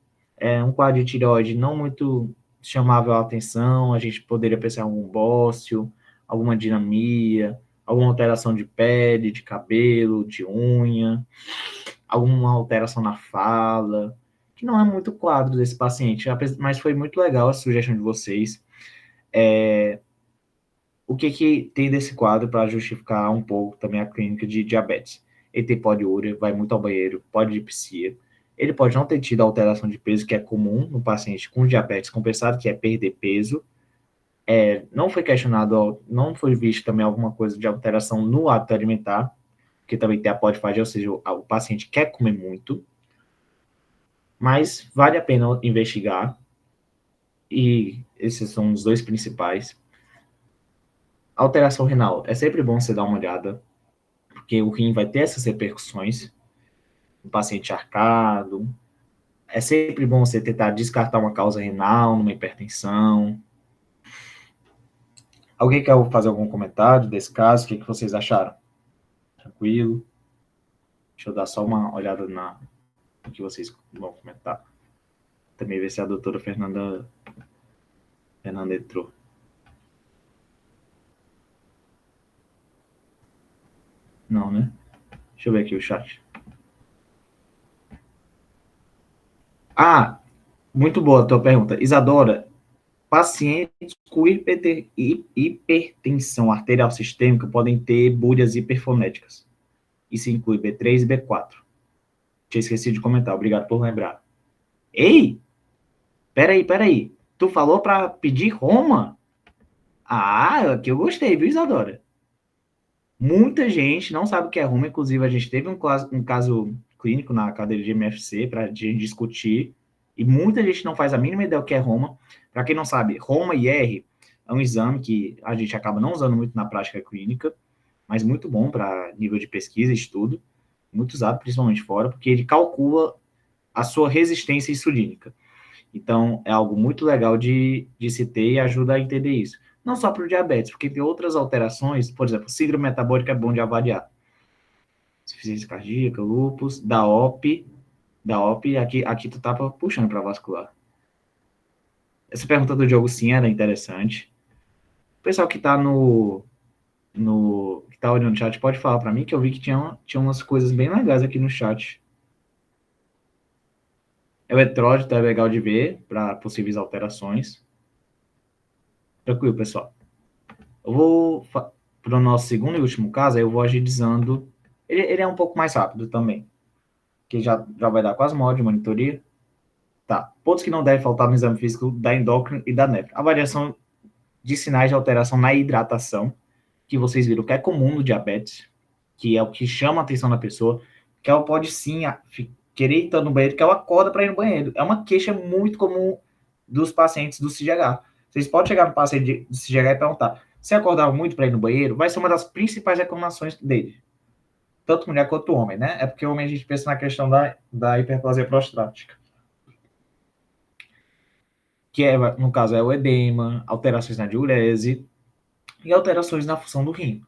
um quadro de tireoide não muito chamável a atenção, a gente poderia pensar em algum bócio, alguma dinamia, alguma alteração de pele, de cabelo, de unha, alguma alteração na fala, que não é muito quadro desse paciente, mas foi muito legal a sugestão de vocês. O que tem desse quadro para justificar um pouco também a clínica de diabetes? Ele tem poliúria, vai muito ao banheiro, polidipsia. Ele pode não ter tido alteração de peso, que é comum no paciente com diabetes compensado, que é perder peso. Não foi questionado, não foi visto também alguma coisa de alteração no hábito alimentar, que também tem a polifagia, ou seja, o paciente quer comer muito, mas vale a pena investigar, e esses são os dois principais. Alteração renal, é sempre bom você dar uma olhada, porque o rim vai ter essas repercussões, o paciente arcado, é sempre bom você tentar descartar uma causa renal, numa hipertensão. Alguém quer fazer algum comentário desse caso? O que vocês acharam? Tranquilo? Deixa eu dar só uma olhada no que vocês vão comentar. Também ver se a doutora Fernanda entrou. Não, né? Deixa eu ver aqui o chat. Muito boa a tua pergunta. Isadora, pacientes com hipertensão arterial sistêmica podem ter bolhas hiperfonéticas. Isso inclui B3 e B4. Tinha esquecido de comentar, obrigado por lembrar. Ei! Peraí. Tu falou para pedir Roma? Que eu gostei, viu, Isadora? Muita gente não sabe o que é Roma, inclusive a gente teve um caso clínico na cadeira de MFC para a gente discutir, e muita gente não faz a mínima ideia do que é Roma. Para quem não sabe, Roma IR é um exame que a gente acaba não usando muito na prática clínica, mas muito bom para nível de pesquisa e estudo, muito usado, principalmente fora, porque ele calcula a sua resistência insulínica. Então, é algo muito legal de se ter e ajuda a entender isso. Não só para o diabetes, porque tem outras alterações, por exemplo, síndrome metabólica é bom de avaliar. Insuficiência cardíaca, lúpus, DAOP, aqui tu tá puxando para vascular. Essa pergunta do Diogo sim era interessante. O pessoal que tá que tá olhando no chat pode falar para mim, que eu vi que tinha umas coisas bem legais aqui no chat. O eletródito é legal de ver para possíveis alterações. Tranquilo, pessoal. Eu vou para o nosso segundo e último caso, aí eu vou agilizando. Ele é um pouco mais rápido também, que já vai dar quase uma hora de monitoria. Tá. Pontos que não devem faltar no exame físico da endócrina e da nefra. A variação de sinais de alteração na hidratação, que vocês viram que é comum no diabetes, que é o que chama a atenção da pessoa, que ela pode sim querer ir no banheiro, que ela acorda para ir no banheiro. É uma queixa muito comum dos pacientes do CGH. Vocês podem chegar no paciente do CGH e perguntar: se acordar muito para ir no banheiro, vai ser uma das principais reclamações dele. Tanto mulher quanto homem, né? É porque o homem a gente pensa na questão da hiperplasia prostática. Que no caso é o edema, alterações na diurese e alterações na função do rim.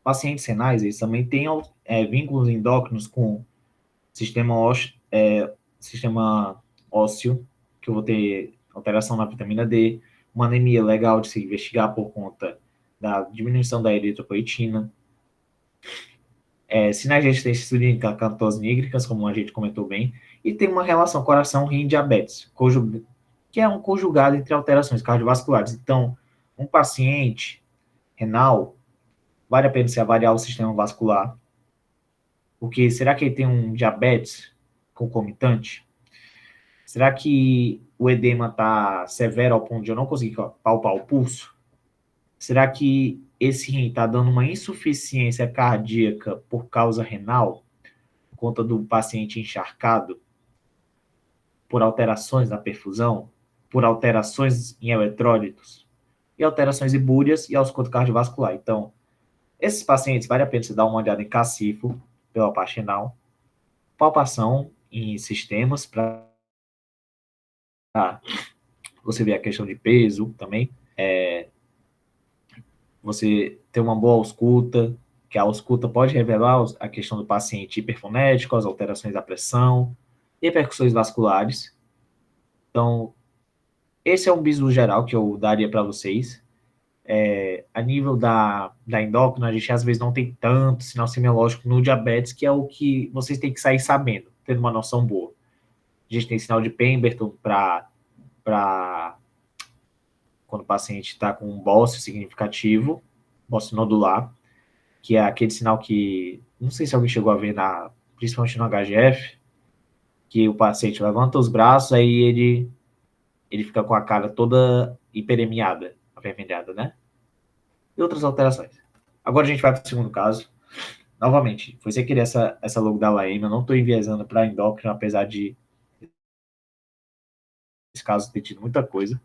Pacientes renais, eles também têm vínculos endócrinos com sistema ósseo, que eu vou ter alteração na vitamina D, uma anemia legal de se investigar por conta da diminuição da eritropoetina, sinais de resistência insulínica, catose nígricas, como a gente comentou bem, e tem uma relação coração-rim-diabetes, que é um conjugado entre alterações cardiovasculares. Então, um paciente renal, vale a pena se avaliar o sistema vascular, porque será que ele tem um diabetes concomitante? Será que o edema está severo ao ponto de eu não conseguir palpar o pulso? Será que esse rim está dando uma insuficiência cardíaca por causa renal, por conta do paciente encharcado, por alterações na perfusão, por alterações em eletrólitos, e alterações ibúrias e ausculto cardiovascular? Então, esses pacientes, vale a pena você dar uma olhada em cacifo, pela parte renal, palpação em sistemas para você ver a questão de peso também, você ter uma boa ausculta, que a ausculta pode revelar a questão do paciente hiperfonético, as alterações da pressão, repercussões vasculares. Então, esse é um bisu geral que eu daria para vocês. A nível da endócrina, a gente às vezes não tem tanto sinal semiológico no diabetes, que é o que vocês têm que sair sabendo, tendo uma noção boa. A gente tem sinal de Pemberton para quando o paciente está com um bócio significativo, bócio nodular, que é aquele sinal que, não sei se alguém chegou a ver, principalmente no HGF, que o paciente levanta os braços, aí ele fica com a cara toda hiperemiada, avermelhada, né? E outras alterações. Agora a gente vai para o segundo caso. Novamente, foi sem querer essa logo da LAEMA, eu não estou enviesando para endócrino, apesar de esse caso ter tido muita coisa.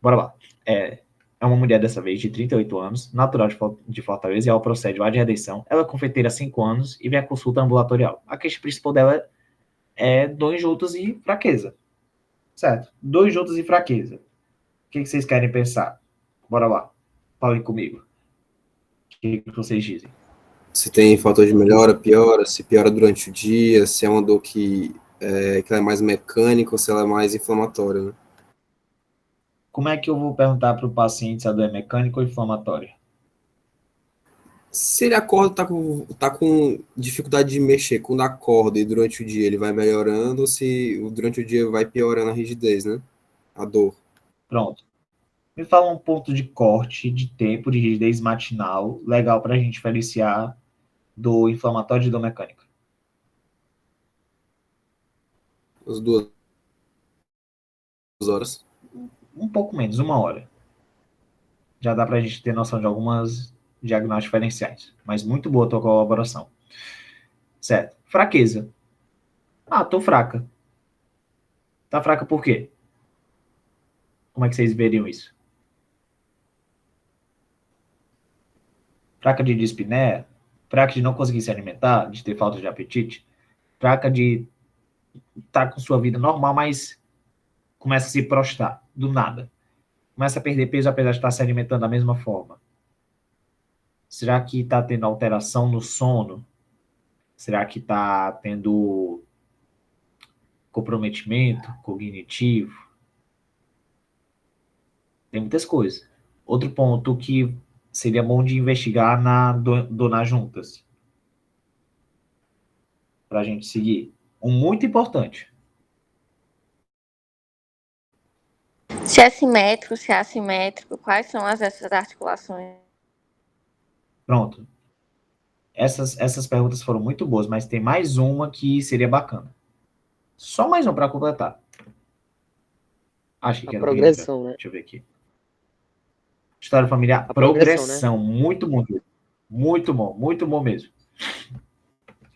Bora lá. É uma mulher dessa vez, de 38 anos, natural de Fortaleza, e ela procede lá de redenção. Ela é confeiteira há 5 anos e vem à consulta ambulatorial. A queixa principal dela é dor juntos e fraqueza. Certo? Dor juntos e fraqueza. O que vocês querem pensar? Bora lá. Falem comigo. O que vocês dizem? Se tem fator de melhora, piora, se piora durante o dia, se é uma dor que ela é mais mecânica ou se ela é mais inflamatória, né? Como é que eu vou perguntar para o paciente se a dor é mecânica ou inflamatória? Se ele acorda, tá com dificuldade de mexer, quando acorda e durante o dia ele vai melhorando, ou se durante o dia vai piorando a rigidez, né? A dor. Pronto. Me fala um ponto de corte, de tempo, de rigidez matinal, legal para a gente diferenciar do inflamatório e dor mecânica. As 2 horas. Um pouco menos, 1 hora. Já dá para a gente ter noção de algumas diagnósticos diferenciais. Mas muito boa a tua colaboração. Certo. Fraqueza. Tô fraca. Tá fraca por quê? Como é que vocês veriam isso? Fraca de dispneia? Fraca de não conseguir se alimentar? De ter falta de apetite? Fraca de estar com sua vida normal, mas começa a se prostrar, do nada. Começa a perder peso, apesar de estar se alimentando da mesma forma. Será que está tendo alteração no sono? Será que está tendo comprometimento cognitivo? Tem muitas coisas. Outro ponto que seria bom de investigar na donar juntas. Para a gente seguir. Um muito importante. Se é simétrico, se é assimétrico, quais são essas articulações? Pronto. Essas perguntas foram muito boas, mas tem mais uma que seria bacana. Só mais uma para completar. Acho que A era progressão, né? Deixa eu ver aqui. História familiar, A progressão, progressão. Muito bom. Muito bom mesmo.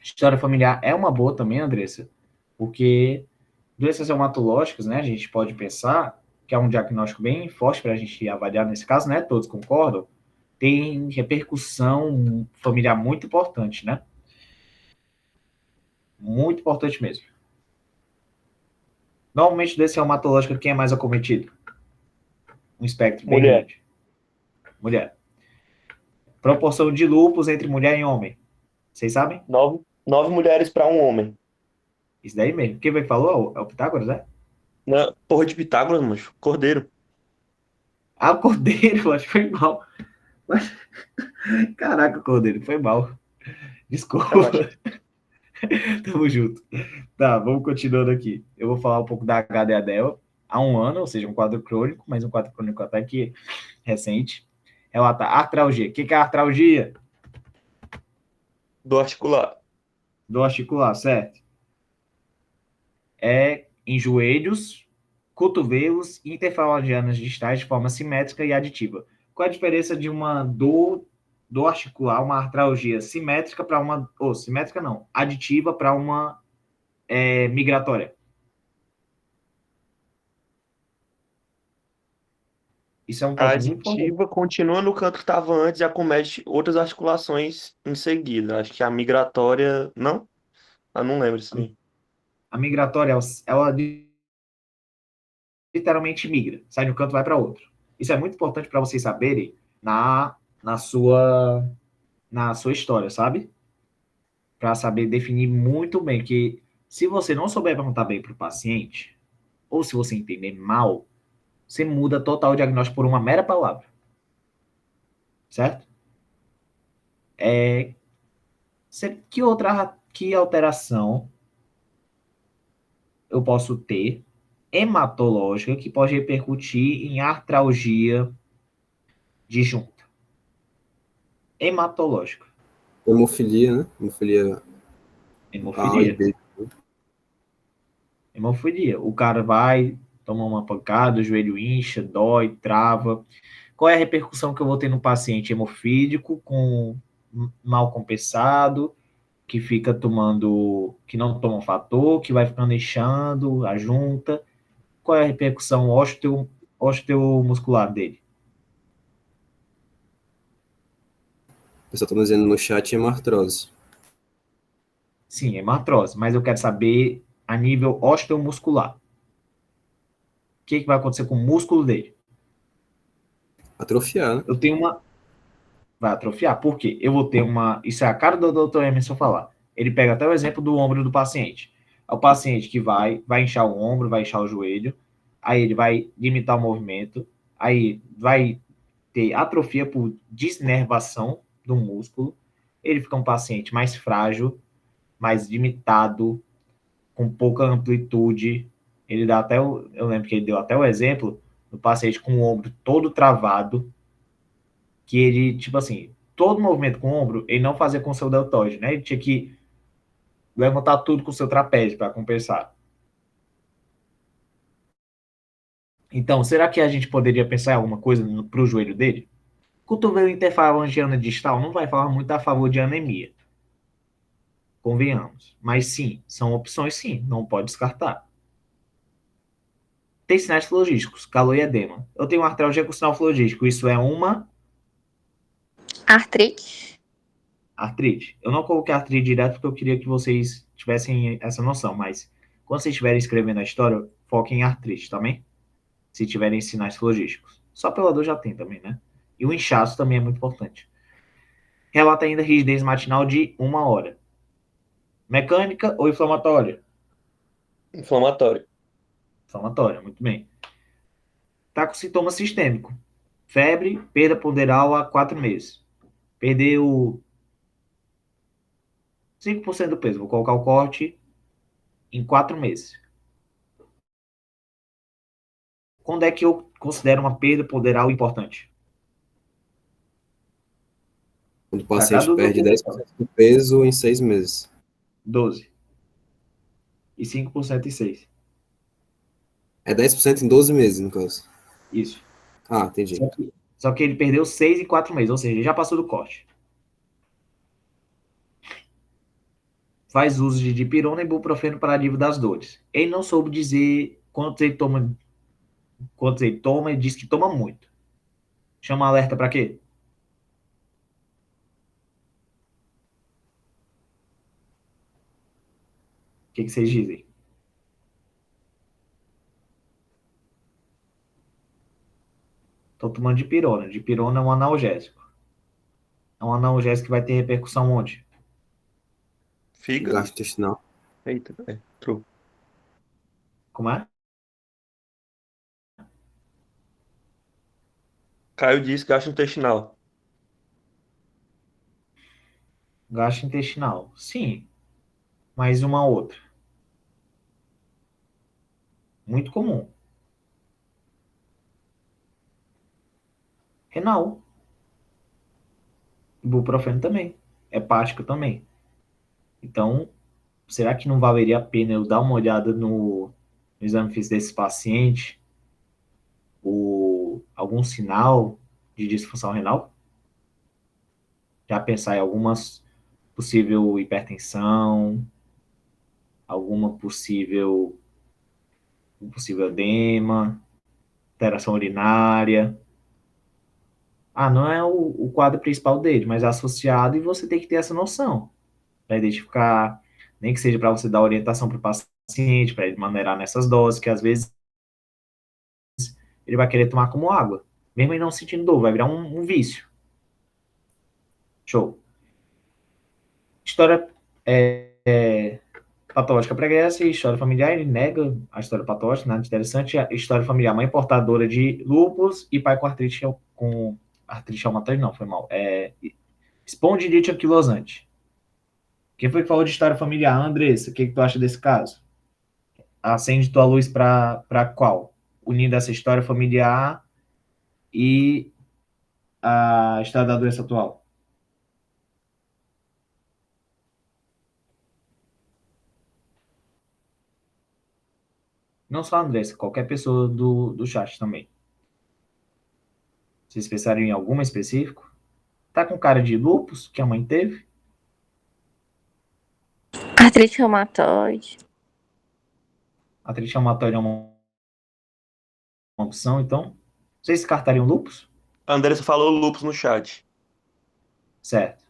História familiar é uma boa também, Andressa, porque doenças reumatológicas, né, a gente pode pensar que é um diagnóstico bem forte para a gente avaliar nesse caso, né, todos concordam, tem repercussão familiar muito importante, né? Muito importante mesmo. Normalmente, doença reumatológica, quem é mais acometido? Um espectro bem Mulher. grande. Mulher. Proporção de lúpus entre mulher e homem. Vocês sabem? 9 mulheres para um homem. Isso daí mesmo. Quem foi que falou? É o Pitágoras, né? Na porra de Pitágoras, mancho. Cordeiro. O Cordeiro, acho que foi mal. Caraca, Cordeiro, foi mal. Desculpa. Relaxa. Tamo junto. Tá, vamos continuando aqui. Eu vou falar um pouco da HDA dela. Há 1 ano, ou seja, um quadro crônico, mas um quadro crônico até que recente. Ela tá artralgia. O que é artralgia? Do articular. Do articular, certo? É em joelhos, cotovelos e interfalangianas distais de forma simétrica e aditiva. Qual é a diferença de uma dor do articular, uma artralgia simétrica para uma... simétrica não, aditiva para uma migratória? Isso é um A ponto muito importante. aditiva continua no canto que estava antes e acomete outras articulações em seguida. Acho que a migratória. Não? Eu não lembro isso aí. A migratória, ela literalmente migra, sai de um canto e vai para outro. Isso é muito importante para vocês saberem na sua história, sabe? Para saber definir muito bem que se você não souber perguntar bem para o paciente, ou se você entender mal, você muda total o diagnóstico por uma mera palavra. Certo? Que alteração eu posso ter hematológica que pode repercutir em artralgia disjunta? Hematológica. Hemofilia, né? Hemofilia A e Hemofilia. B. Hemofilia. O cara vai, toma uma pancada, o joelho incha, dói, trava. Qual é a repercussão que eu vou ter no paciente hemofílico com mal compensado, que fica tomando, que não toma um fator, que vai ficando inchando a junta? Qual é a repercussão osteomuscular dele? O pessoal tá dizendo no chat hemartrose. Sim, hematrose, mas eu quero saber a nível osteomuscular. O que vai acontecer com o músculo dele? Atrofiar, né? Eu tenho uma. Vai atrofiar. Por quê? Eu vou ter uma. Isso é a cara do Dr. Emerson falar. Ele pega até o exemplo do ombro do paciente. É o paciente que vai inchar o ombro, vai inchar o joelho, aí ele vai limitar o movimento, aí vai ter atrofia por desnervação do músculo, ele fica um paciente mais frágil, mais limitado, com pouca amplitude. Ele dá até eu lembro que ele deu até o exemplo do paciente com o ombro todo travado, que ele, tipo assim, todo movimento com o ombro, ele não fazia com o seu deltoide, né? Ele tinha que levantar tudo com o seu trapézio para compensar. Então, será que a gente poderia pensar em alguma coisa para o joelho dele? Cotovelo interfalangiana distal não vai falar muito a favor de anemia, convenhamos. Mas sim, são opções sim, não pode descartar. Tem sinais flogísticos, calor e edema. Eu tenho artralgia com sinal flogístico, isso é uma Artrite. artrite. Eu não coloquei artrite direto porque eu queria que vocês tivessem essa noção, mas quando vocês estiverem escrevendo a história, foquem em artrite, também? Se tiverem sinais flogísticos. Só pela dor já tem também, né? E o inchaço também é muito importante. Relata ainda rigidez matinal de 1 hora. Mecânica ou inflamatória? Inflamatório. Inflamatória, muito bem. Tá com sintoma sistêmico. Febre, perda ponderal há 4 meses. Perdeu 5% do peso. Vou colocar o corte em 4 meses. Quando é que eu considero uma perda ponderal importante? Quando o Para cá, paciente Dudu, perde 10% do peso em 6 meses. 12. E 5% em 6. É 10% em 12 meses, no caso. Isso. Ah, entendi. Só que ele perdeu 6 em 4 meses, ou seja, ele já passou do corte. Faz uso de dipirona e ibuprofeno para alívio das dores. Ele não soube dizer quantos ele toma, ele diz que toma muito. Chama alerta para quê? O que vocês dizem? Estou tomando dipirona. Dipirona é um analgésico. É um analgésico que vai ter repercussão onde? Fígado. Gastrointestinal. Eita, true. Como é? Caio disse gastrointestinal. Gastrointestinal. Sim, mas uma outra. Muito comum. Renal. Ibuprofeno também. Hepático também. Então, será que não valeria a pena eu dar uma olhada no exame físico desse paciente? Algum sinal de disfunção renal? Já pensar em algumas possível hipertensão, alguma um possível edema, alteração urinária. Ah, não é o quadro principal dele, mas é associado e você tem que ter essa noção para identificar, nem que seja para você dar orientação para o paciente, para ele maneirar nessas doses, que às vezes ele vai querer tomar como água, mesmo ele não sentindo dor, vai virar um vício. Show. História patológica pregressa e história familiar, ele nega a história patológica, nada interessante. A história familiar, mãe portadora de lúpus e pai com artrite reumatoide, não, foi mal. Espondilite anquilosante. Quem foi que falou de história familiar? Andressa, o que tu acha desse caso? Acende tua luz para qual? Unindo essa história familiar e a história da doença atual. Não só a Andressa, qualquer pessoa do chat também. Vocês pensaram em alguma específico? Tá com cara de lúpus que a mãe teve? Artrite reumatoide. Artrite reumatoide é uma opção, então? Vocês descartariam lúpus? A Andressa falou lupus no chat. Certo.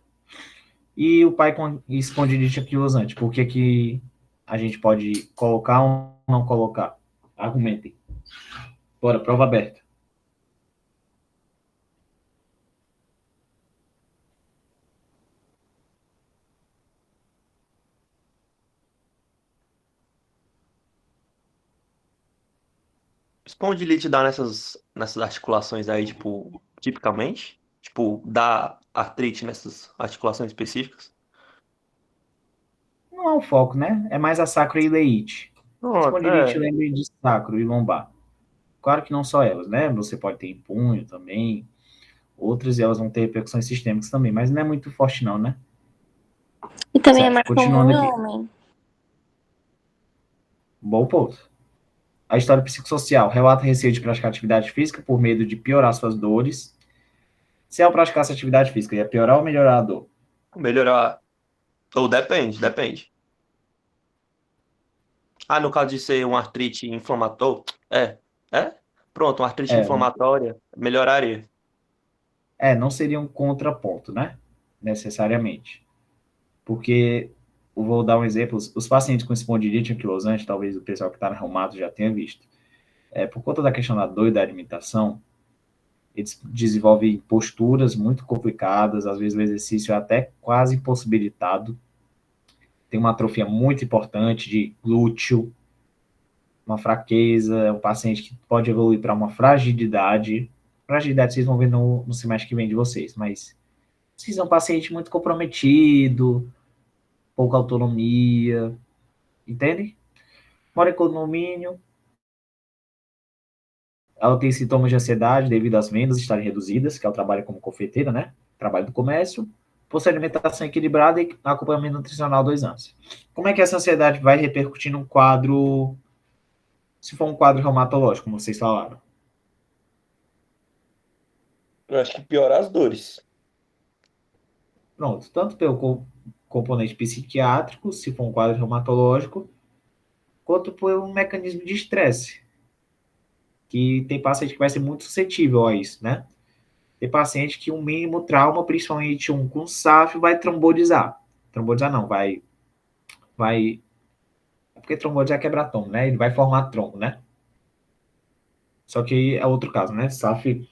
E o pai com espondilite anquilosante, por que a gente pode colocar ou não colocar? Argumentem. Bora, prova aberta. Espondilite dá nessas articulações aí, tipo, tipicamente? Tipo, dá artrite nessas articulações específicas? Não é o foco, né? É mais a sacroileite. Pronto, Espondilite lembra de sacro e lombar. Claro que não só elas, né? Você pode ter em punho também. Outras e elas vão ter repercussões sistêmicas também, mas não é muito forte não, né? E também é Certo, mais comum continuando em aqui. homem. Bom ponto. A história psicossocial relata receio de praticar atividade física por medo de piorar suas dores. Se ao praticar essa atividade física, ia piorar ou melhorar a dor? melhorar. Ou depende. Ah, no caso de ser uma artrite inflamatória. É? Pronto, uma artrite É, inflamatória melhoraria. não seria um contraponto, né? Necessariamente. Porque, eu vou dar um exemplo, os pacientes com espondilite anquilosante, talvez o pessoal que está no reumato já tenha visto. Por conta da questão da dor e da alimentação, eles desenvolvem posturas muito complicadas, às vezes o exercício é até quase impossibilitado. Tem uma atrofia muito importante de glúteo, uma fraqueza, é um paciente que pode evoluir para uma fragilidade. Fragilidade vocês vão ver no semestre que vem de vocês, mas vocês são um paciente muito comprometido, pouca autonomia, entende? Mora em condomínio, ela tem sintomas de ansiedade devido às vendas estarem reduzidas, que é o trabalho como confeiteira, né? Trabalho do comércio, possui alimentação equilibrada e acompanhamento nutricional 2 anos. Como é que essa ansiedade vai repercutir num quadro, se for um quadro reumatológico, como vocês falaram? Eu acho que piora as dores. Pronto, tanto pelo componente psiquiátrico, se for um quadro reumatológico, quanto por um mecanismo de estresse, que tem paciente que vai ser muito suscetível a isso, né? Tem paciente que um mínimo trauma, principalmente um com SAF, vai trombolizar. Trombolizar não, vai. É porque trombolizar é quebrar trombo, né? Ele vai formar trombo, né? Só que é outro caso, né? SAF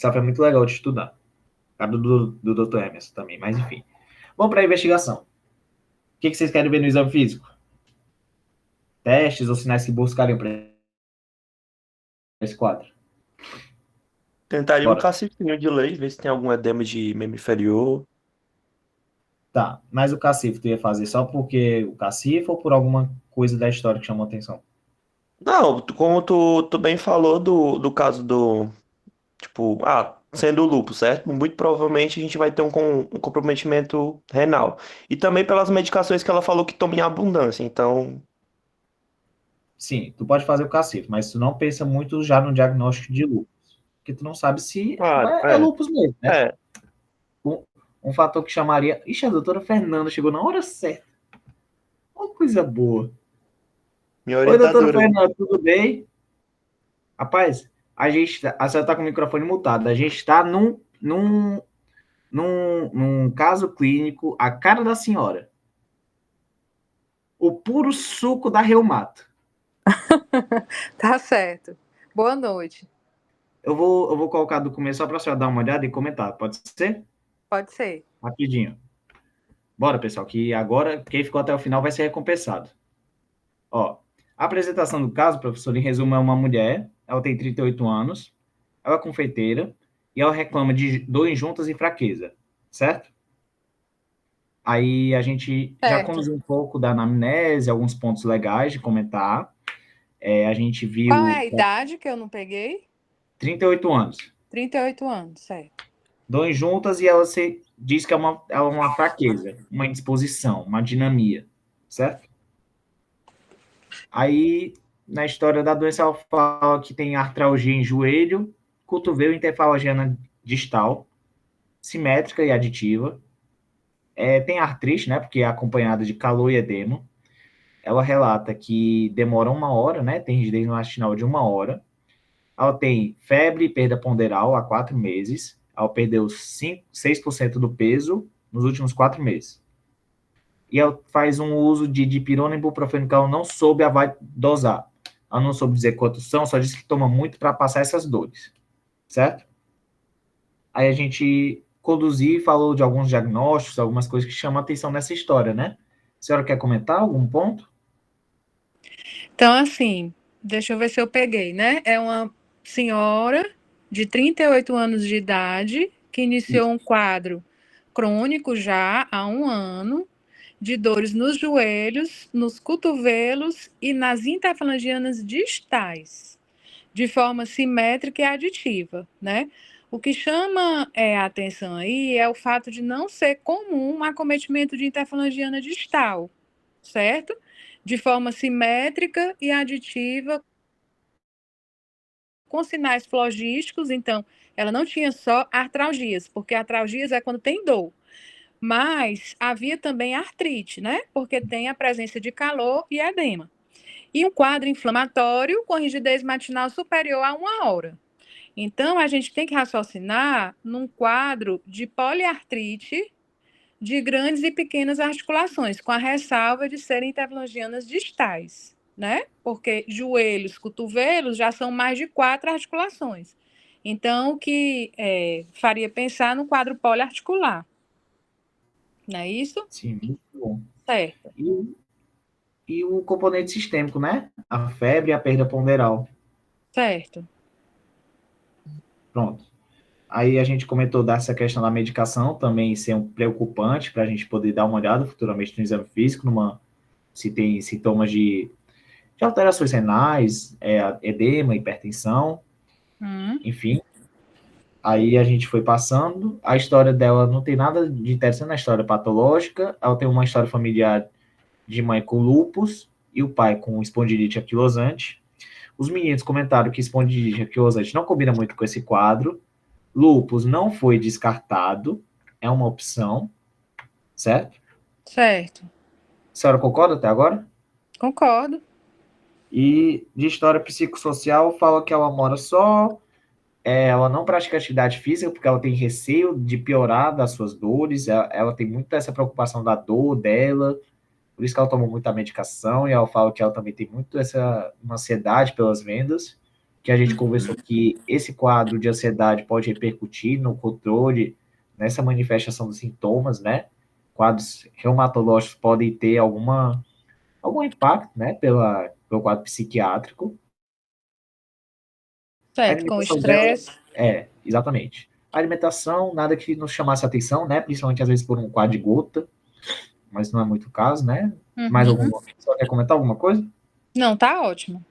é muito legal de estudar. Caso do Dr. Emerson também, mas enfim. Vamos para a investigação. O que vocês querem ver no exame físico? Testes ou sinais que buscariam para esse quadro? Tentaria um Bora. cacifinho de lei, ver se tem algum edema de membro inferior. Tá, mas o cacifo tu ia fazer só porque o cacifo ou por alguma coisa da história que chamou atenção? Não, como tu bem falou do caso do. Tipo, sendo o lúpus, certo? Muito provavelmente a gente vai ter um comprometimento renal. E também pelas medicações que ela falou que toma em abundância. Então, Sim, tu pode fazer o cacifo, mas tu não pensa muito já no diagnóstico de lúpus, porque tu não sabe se claro, é lúpus mesmo, né? é. Um fator que chamaria... Ixi, a doutora Fernanda chegou na hora certa. Uma coisa boa. Minha Oi, doutora orientadora. Fernanda, tudo bem? Rapaz, a senhora tá com o microfone mutado. A gente está num caso clínico, a cara da senhora. O puro suco da reumato. Tá certo. Boa noite. Eu vou colocar do começo só para a senhora dar uma olhada e comentar. Pode ser? Pode ser. Rapidinho. Bora, pessoal, que agora quem ficou até o final vai ser recompensado. Ó, a apresentação do caso, professor, em resumo, é uma mulher, ela tem 38 anos, ela é confeiteira, e ela reclama de dor em juntas e fraqueza, certo? Aí a gente já Certo. conduziu um pouco da anamnese, alguns pontos legais de comentar. A gente Qual é viu a idade que eu não peguei? 38 anos. 38 anos, certo. Dor em juntas e ela se diz que é uma fraqueza, uma indisposição, uma dinamia, certo? Aí, na história da doença, ela fala que tem artralgia em joelho, cotovelo e interfalangiana distal, simétrica e aditiva. Tem artrite, né, porque é acompanhada de calor e edema. Ela relata que demora 1 hora, né, tem rigidez intestinal de 1 hora. Ela tem febre e perda ponderal há 4 meses. Ela perdeu 6% do peso nos últimos 4 meses. E ela faz um uso de dipirona e ibuprofeno que ela não soube dosar. Ela não soube dizer quantos são, só disse que toma muito para passar essas dores, certo? Aí a gente conduziu e falou de alguns diagnósticos, algumas coisas que chamam a atenção nessa história, né? A senhora quer comentar algum ponto? Então, assim, deixa eu ver se eu peguei, né? É uma senhora de 38 anos de idade que iniciou um quadro crônico já há 1 ano, de dores nos joelhos, nos cotovelos e nas interfalangianas distais, de forma simétrica e aditiva, né? O que chama a atenção aí é o fato de não ser comum um acometimento de interfalangiana distal, certo? De forma simétrica e aditiva, com sinais flogísticos. Então, ela não tinha só artralgias, porque artralgias é quando tem dor. Mas havia também artrite, né? Porque tem a presença de calor e edema. E um quadro inflamatório com rigidez matinal superior a 1 hora. Então, a gente tem que raciocinar num quadro de poliartrite de grandes e pequenas articulações, com a ressalva de serem interfalangianas distais, né? Porque joelhos, cotovelos já são mais de 4 articulações. Então, o que faria pensar no quadro poliarticular, não é isso? Sim, muito bom. Certo. E o componente sistêmico, né? A febre e a perda ponderal. Certo. Pronto. Aí a gente comentou dessa questão da medicação também ser um preocupante para a gente poder dar uma olhada futuramente no exame físico, se tem sintomas de alterações renais, edema, hipertensão, enfim. Aí a gente foi passando, a história dela não tem nada de interessante na história patológica, ela tem uma história familiar de mãe com lúpus e o pai com espondilite anquilosante. Os meninos comentaram que espondilite anquilosante não combina muito com esse quadro, lúpus não foi descartado, é uma opção, certo? Certo. A senhora concorda até agora? Concordo. E de história psicossocial, fala que ela mora só, ela não pratica atividade física porque ela tem receio de piorar das suas dores, ela tem muito essa preocupação da dor dela, por isso que ela toma muita medicação, e ela fala que ela também tem muito uma ansiedade pelas vendas, que a gente conversou que esse quadro de ansiedade pode repercutir no controle, nessa manifestação dos sintomas, né? Quadros reumatológicos podem ter algum impacto, né, pelo quadro psiquiátrico. A Certo, com alimentação dela, estresse. exatamente. A alimentação, nada que nos chamasse a atenção, né, principalmente às vezes por um quadro de gota, mas não é muito o caso, né? Mais alguma? Só quer comentar alguma coisa? Não, tá ótimo.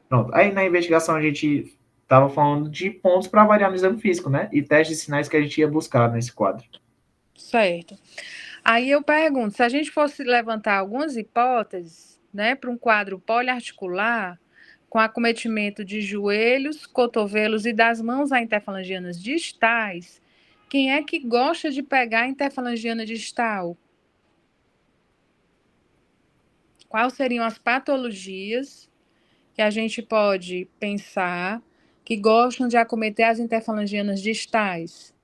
Pronto. Aí na investigação a gente estava falando de pontos para avaliar no exame físico, né? E testes de sinais que a gente ia buscar nesse quadro. Certo. Aí eu pergunto, se a gente fosse levantar algumas hipóteses, né, para um quadro poliarticular, com acometimento de joelhos, cotovelos e das mãos a interfalangianas distais, quem é que gosta de pegar a interfalangiana distal? Quais seriam as patologias que a gente pode pensar que gostam de acometer as interfalangianas distais?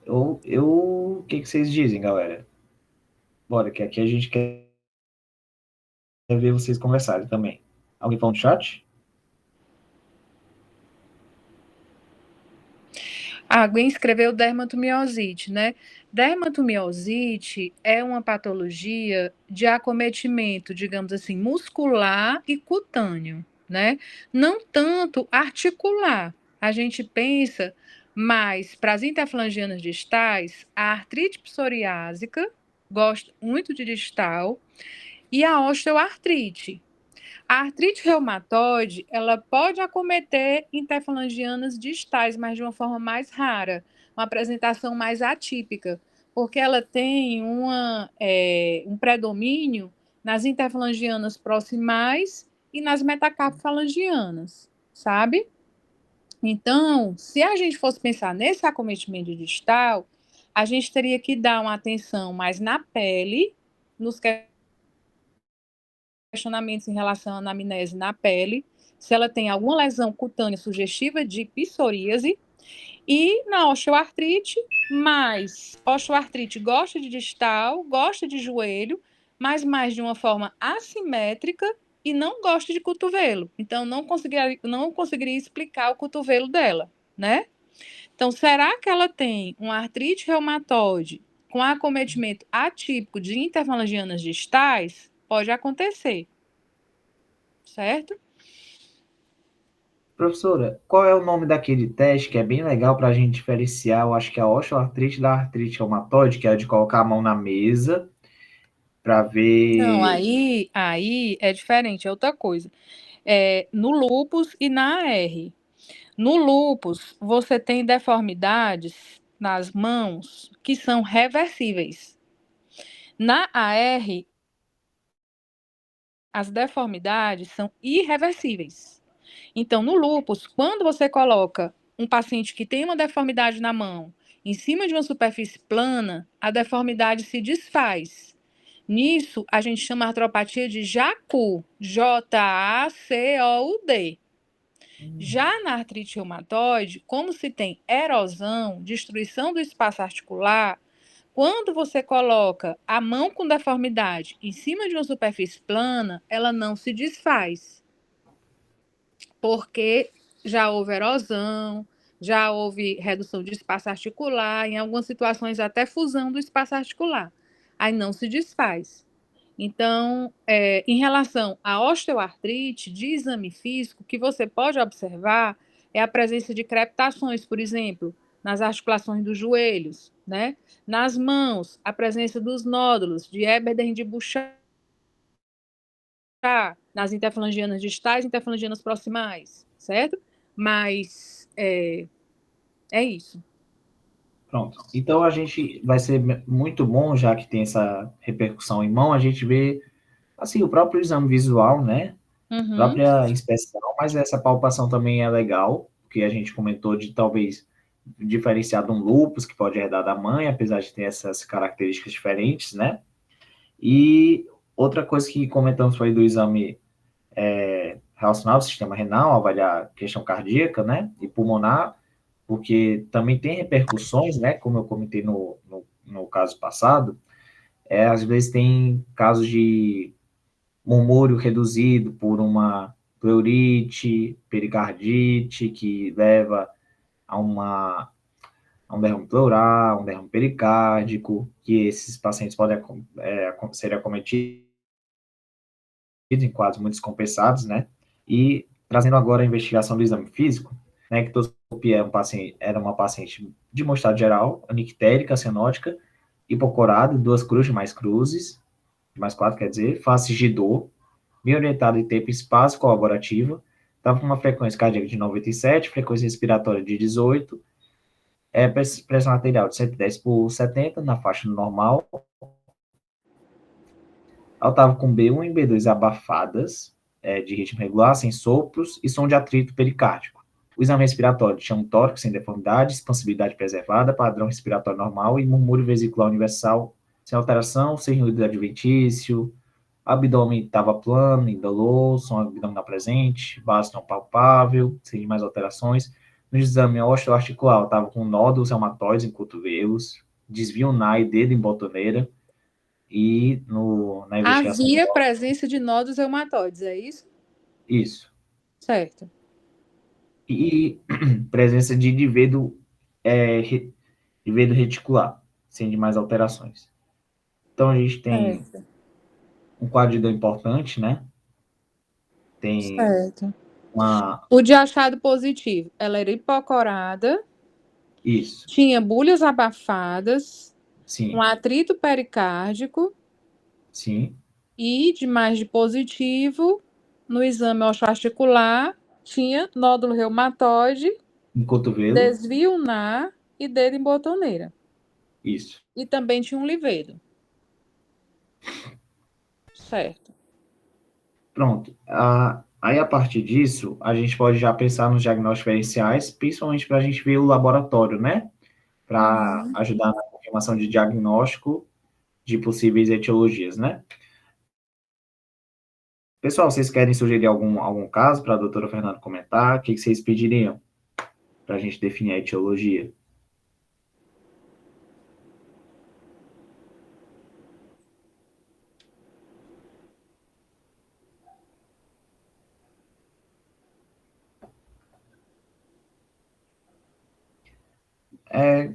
O que vocês dizem, galera? Bora, que aqui a gente quer ver vocês conversarem também. Alguém falando no chat? Alguém escreveu dermatomiosite, né? Dermatomiosite é uma patologia de acometimento, digamos assim, muscular e cutâneo, né? Não tanto articular. A gente pensa mais para as interfalangianas distais, a artrite psoriásica, gosto muito de distal, e a osteoartrite. A artrite reumatoide, ela pode acometer interfalangianas distais, mas de uma forma mais rara, uma apresentação mais atípica, porque ela tem um predomínio nas interfalangianas proximais e nas metacarpofalangianas, sabe? Então, se a gente fosse pensar nesse acometimento distal, a gente teria que dar uma atenção mais na pele, nos questionamentos em relação à anamnese na pele, se ela tem alguma lesão cutânea sugestiva de psoríase, e na osteoartrite, mas osteoartrite gosta de distal, gosta de joelho, mas mais de uma forma assimétrica e não gosta de cotovelo. Então, não conseguiria explicar o cotovelo dela, né? Então, será que ela tem uma artrite reumatoide com acometimento atípico de interfalangianas distais? Pode acontecer, certo? Professora, qual é o nome daquele teste que é bem legal para a gente diferenciar? Eu acho que é a osteoartrite da artrite reumatoide, que é de colocar a mão na mesa para Não, ver. aí é diferente, é outra coisa. No lúpus e na AR. No lúpus, você tem deformidades nas mãos que são reversíveis. Na AR, as deformidades são irreversíveis. Então, no lúpus, quando você coloca um paciente que tem uma deformidade na mão em cima de uma superfície plana, a deformidade se desfaz. Nisso, a gente chama a artropatia de JACUD, J-A-C-O-U-D. Já na artrite reumatoide, como se tem erosão, destruição do espaço articular, quando você coloca a mão com deformidade em cima de uma superfície plana, ela não se desfaz, porque já houve erosão, já houve redução de espaço articular, em algumas situações até fusão do espaço articular. Aí não se desfaz. Então, em relação à osteoartrite, de exame físico, o que você pode observar é a presença de crepitações, por exemplo, nas articulações dos joelhos, né? Nas mãos, a presença dos nódulos de Eberden de Bouchard, nas interfalangianas distais e interfalangianas proximais, certo? Mas é isso. Pronto. Então a gente vai ser muito bom, já que tem essa repercussão em mão, a gente vê assim o próprio exame visual, né? Uhum. Própria inspeção, mas essa palpação também é legal, porque a gente comentou de talvez diferenciar de um lúpus que pode herdar da mãe, apesar de ter essas características diferentes, né? E outra coisa que comentamos foi do exame relacionado ao sistema renal, avaliar a questão cardíaca, né? E pulmonar, porque também tem repercussões, né? Como eu comentei no caso passado, às vezes tem casos de murmúrio reduzido por uma pleurite, pericardite, que leva a um derrame pleural, um derrame pericárdico, que esses pacientes podem ser acometidos em quadros muito descompensados, né? E trazendo agora a investigação do exame físico, né, a ectoscopia era uma paciente de mostrado geral, anictérica, cenótica, hipocorada, 2 cruzes mais cruzes, mais 4 quer dizer, face de dor, bem orientada em tempo e espaço, colaborativa, estava com uma frequência cardíaca de 97, frequência respiratória de 18, pressão arterial de 110 por 70, na faixa normal. Ela estava com B1 e B2 abafadas, de ritmo regular, sem sopros, e som de atrito pericárdico. O exame respiratório tinha um tórax sem deformidade, expansibilidade preservada, padrão respiratório normal e murmúrio vesicular universal sem alteração, sem ruído adventício, abdômen estava plano, indolor, som abdominal presente, base não palpável, sem mais alterações. No exame osteoarticular, estava com nódulos reumatoides em cotovelos, desvio NAI, dedo em botoneira, e na investigação... Havia presença de nódulos reumatoides, é isso? Isso. Certo. E presença de indivíduo livedo reticular, sem demais alterações. Então, a gente tem Certo, um quadro de dor importante, né? Tem certo. uma... O de achado positivo, ela era hipocorada, Isso, tinha bulhas abafadas, um sim, atrito pericárdico sim, e, de mais de positivo, no exame osteoarticular, tinha nódulo reumatoide, um cotovelo, desvio ulnar e dedo em botoneira. isso. E também tinha um livedo. Certo. Pronto. Aí, a partir disso, a gente pode já pensar nos diagnósticos diferenciais, principalmente para a gente ver o laboratório, né? Para ajudar na confirmação de diagnóstico de possíveis etiologias, né? Pessoal, vocês querem sugerir algum caso para a doutora Fernanda comentar? O que vocês pediriam para a gente definir a etiologia?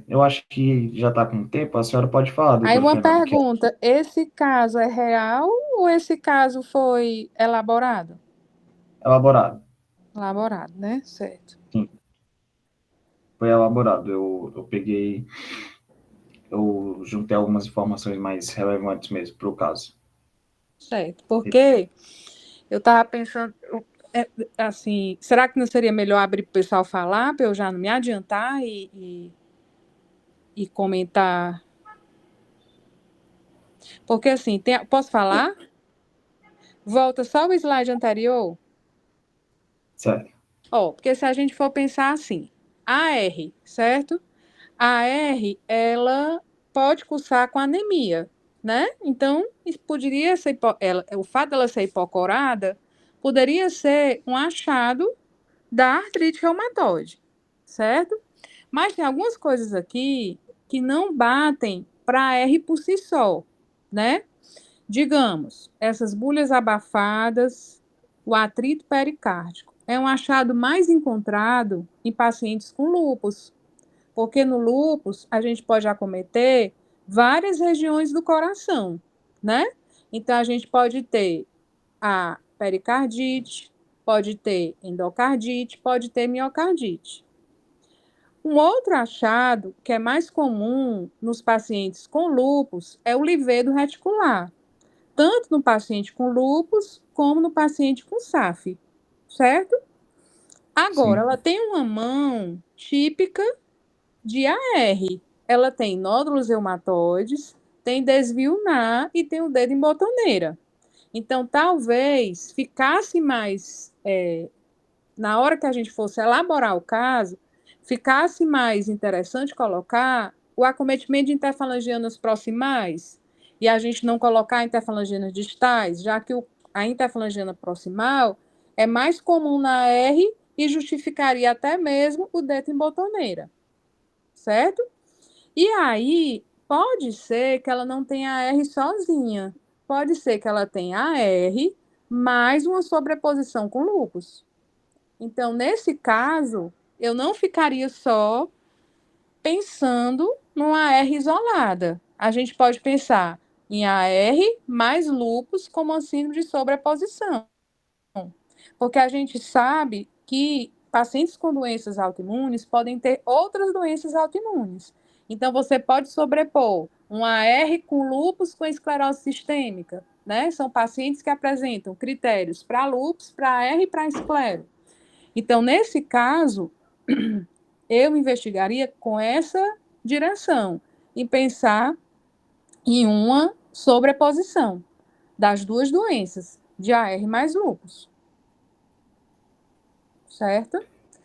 Eu acho que já está com tempo, a senhora pode falar, Aí doutora uma Fernanda. pergunta, esse caso é real ou esse caso foi elaborado? Elaborado. Elaborado, né? Certo. Sim, foi elaborado. Eu juntei algumas informações mais relevantes mesmo para o caso. Certo. Porque eu estava pensando, assim, será que não seria melhor abrir para o pessoal falar, para eu já não me adiantar e comentar? Porque assim, posso falar? Volta só o slide anterior. Certo. Porque se a gente for pensar assim, AR, certo? A R, ela pode cursar com anemia, né? Então, isso poderia ser, o fato dela ser hipocorada poderia ser um achado da artrite reumatoide, certo? Mas tem algumas coisas aqui que não batem para a R por si só, né? Digamos, essas bulhas abafadas, o atrito pericárdico, é um achado mais encontrado em pacientes com lúpus, porque no lúpus a gente pode acometer várias regiões do coração, né? Então a gente pode ter a pericardite, pode ter endocardite, pode ter miocardite. Um outro achado que é mais comum nos pacientes com lúpus é o livedo reticular, tanto no paciente com lúpus como no paciente com SAF, certo? Agora, Sim, ela tem uma mão típica de AR. Ela tem nódulos reumatoides, tem desvio ulnar e tem o dedo em botoneira. Então, talvez ficasse mais, na hora que a gente fosse elaborar o caso, ficasse mais interessante colocar o acometimento de interfalangianas proximais e a gente não colocar interfalangianas distais, já que a interfalangiana proximal é mais comum na R e justificaria até mesmo o dedo em botoneira, certo? E aí, pode ser que ela não tenha a R sozinha. Pode ser que ela tenha a R mais uma sobreposição com lúpus. Então, nesse caso, eu não ficaria só pensando numa R isolada. A gente pode pensar em AR mais lúpus como uma síndrome de sobreposição. Porque a gente sabe que pacientes com doenças autoimunes podem ter outras doenças autoimunes. Então, você pode sobrepor um AR com lúpus com esclerose sistêmica, né? São pacientes que apresentam critérios para lúpus, para AR e para esclero. Então, nesse caso, eu investigaria com essa direção, em pensar em uma sobreposição das duas doenças, de AR mais lúpus, certo?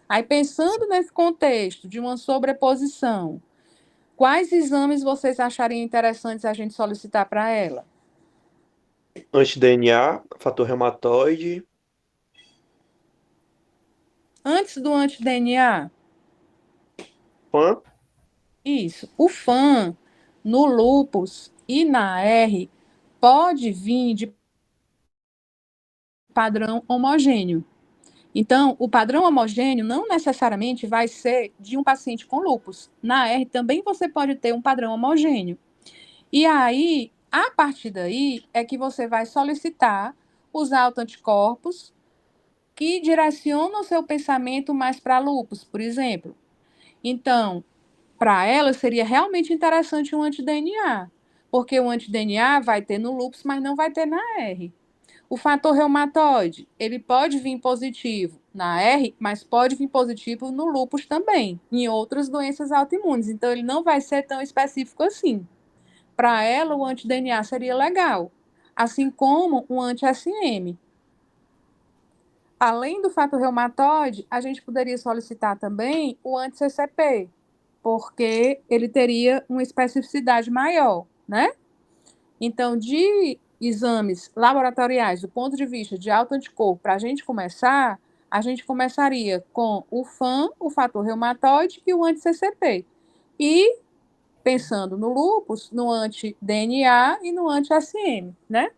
Aí, pensando nesse contexto de uma sobreposição, quais exames vocês achariam interessantes a gente solicitar para ela? Anti-DNA, fator reumatoide. Antes do anti-DNA, PAN. isso, o FAM no lúpus e na AR pode vir de padrão homogêneo. Então, o padrão homogêneo não necessariamente vai ser de um paciente com lúpus. Na R também você pode ter um padrão homogêneo. E aí, a partir daí, é que você vai solicitar os autoanticorpos que direcionam o seu pensamento mais para lúpus, por exemplo. Então, para ela, seria realmente interessante um anti-DNA, porque o anti-DNA vai ter no lúpus, mas não vai ter na R. O fator reumatoide, ele pode vir positivo na R, mas pode vir positivo no lúpus também, em outras doenças autoimunes. Então, ele não vai ser tão específico assim. Para ela, o anti-DNA seria legal, assim como o anti-SM. Além do fator reumatoide, a gente poderia solicitar também o anti-CCP, porque ele teria uma especificidade maior, né? Então, de exames laboratoriais, do ponto de vista de autoanticorpo, para a gente começaria com o FAM, o fator reumatoide e o anti-CCP. E, pensando no lúpus, no anti-DNA e no anti-SM, né?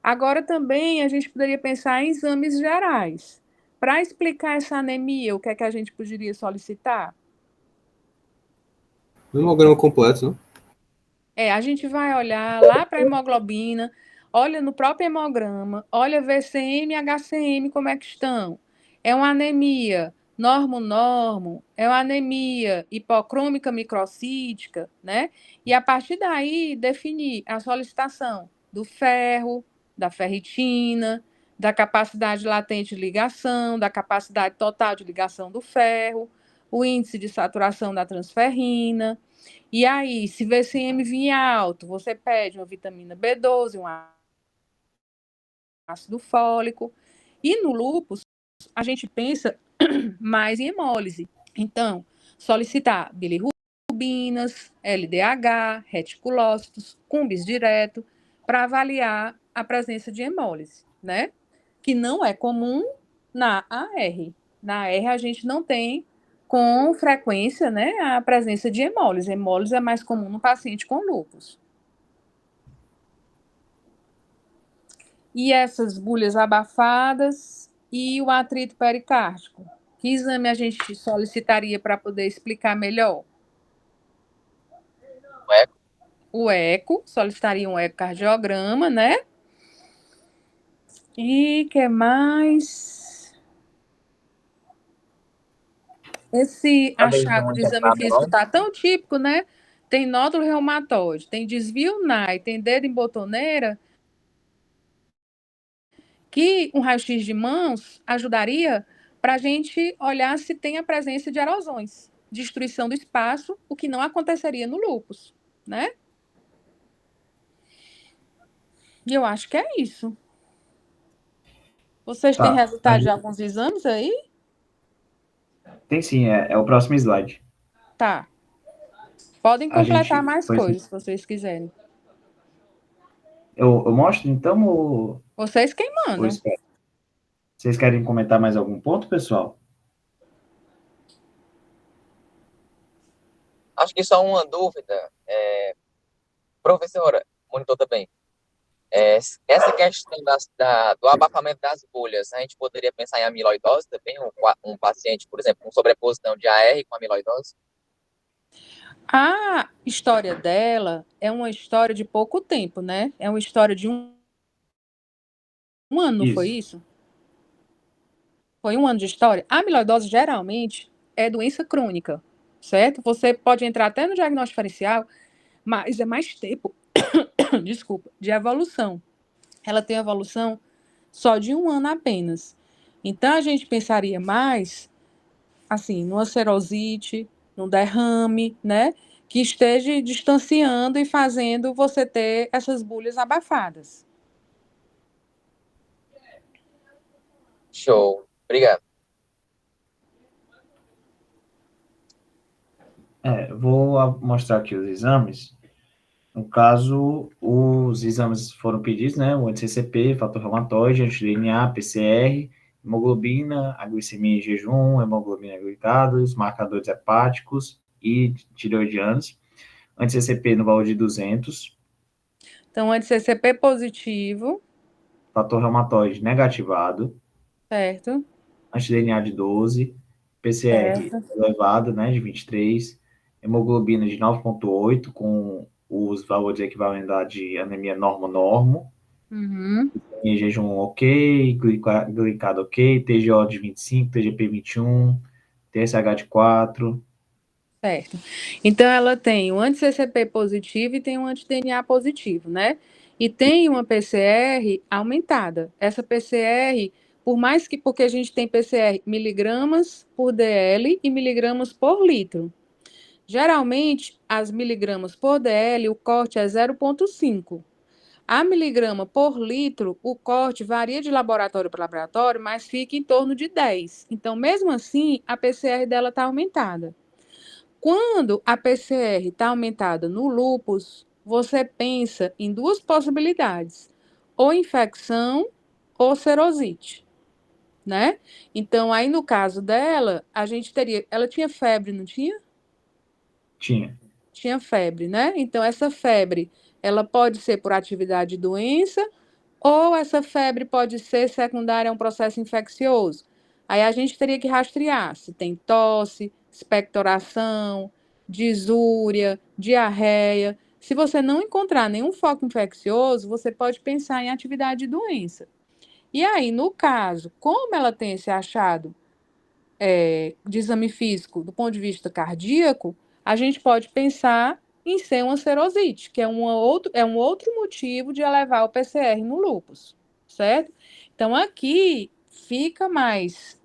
Agora, também, a gente poderia pensar em exames gerais. Para explicar essa anemia, o que é que a gente poderia solicitar? O hemograma completo, né? A gente vai olhar lá para a hemoglobina, olha no próprio hemograma, olha VCM e HCM como é que estão. É uma anemia normo-normo, é uma anemia hipocrômica microcítica, né? E a partir daí definir a solicitação do ferro, da ferritina, da capacidade latente de ligação, da capacidade total de ligação do ferro, o índice de saturação da transferrina. E aí, se VCM vir alto, você pede uma vitamina B12, um ácido fólico. E no lúpus, a gente pensa mais em hemólise. Então, solicitar bilirrubinas, LDH, reticulócitos, cumbis direto, para avaliar a presença de hemólise, né? Que não é comum na AR. Na AR, a gente não tem com frequência, né, a presença de hemólise. Hemólise é mais comum no paciente com lúpus. E essas bulhas abafadas e o atrito pericárdico? Que exame a gente solicitaria para poder explicar melhor? O eco. O eco, solicitaria um ecocardiograma, né? E que mais? Esse Talvez achado um de exame físico anti-inflamatório. está tão típico, né? Tem nódulo reumatoide, tem desvio NAI, tem dedo em botoneira, que um raio-x de mãos ajudaria para a gente olhar se tem a presença de erosões, destruição do espaço, o que não aconteceria no lúpus, né? E eu acho que é isso. Vocês têm Tá. resultado de alguns exames aí? Tem sim, é o próximo slide. Tá. Podem A completar gente, mais pois, coisas, se vocês quiserem. eu mostro então ou Vocês quem mandam. espero? Vocês querem comentar mais algum ponto, pessoal? Acho que só uma dúvida, professora, monitor também. Essa questão do abafamento das bolhas, a gente poderia pensar em amiloidose também, um paciente, por exemplo, com sobreposição de AR com amiloidose? A história dela é uma história de pouco tempo, né? É uma história de um ano, não foi isso? Foi um ano de história. A amiloidose, geralmente, é doença crônica, certo? Você pode entrar até no diagnóstico diferencial, mas é mais tempo, desculpa, de evolução. Ela tem evolução só de um ano apenas. Então, a gente pensaria mais, assim, numa serosite, num derrame, né? Que esteja distanciando e fazendo você ter essas bolhas abafadas. Show. Obrigado. Vou mostrar aqui os exames. No caso, os exames foram pedidos, né? O anti-CCP, fator reumatoide, anti-DNA, PCR, hemoglobina, a glicemia em jejum, hemoglobina glicados, marcadores hepáticos e tireoidianos. Anti-CCP no valor de 200. Então, anti-CCP positivo. Fator reumatoide negativado. Certo, anti-DNA de 12, PCR certo. elevado, né, de 23, hemoglobina de 9,8, com os valores equivalentes à de anemia normo-normo, Uhum. em jejum ok, glicado ok, TGO de 25, TGP 21, TSH de 4. Certo. Então, ela tem um anti-CCP positivo e tem um anti-DNA positivo, né? E tem uma PCR aumentada. Essa PCR, por mais que, porque a gente tem PCR miligramas por DL e miligramas por litro. Geralmente, as miligramas por DL, o corte é 0,5. A miligrama por litro, o corte varia de laboratório para laboratório, mas fica em torno de 10. Então, mesmo assim, a PCR dela está aumentada. Quando a PCR está aumentada no lúpus, você pensa em duas possibilidades: ou infecção ou serosite, né? Então, aí no caso dela, a gente teria. Ela tinha febre, não tinha? Tinha. Tinha febre, né? Então, essa febre, ela pode ser por atividade de doença, ou essa febre pode ser secundária a um processo infeccioso. Aí a gente teria que rastrear se tem tosse, expectoração, disúria, diarreia. Se você não encontrar nenhum foco infeccioso, você pode pensar em atividade de doença. E aí, no caso, como ela tem esse achado de exame físico do ponto de vista cardíaco, a gente pode pensar em ser uma serosite, que é um outro motivo de elevar o PCR no lúpus, certo? Então, aqui fica mais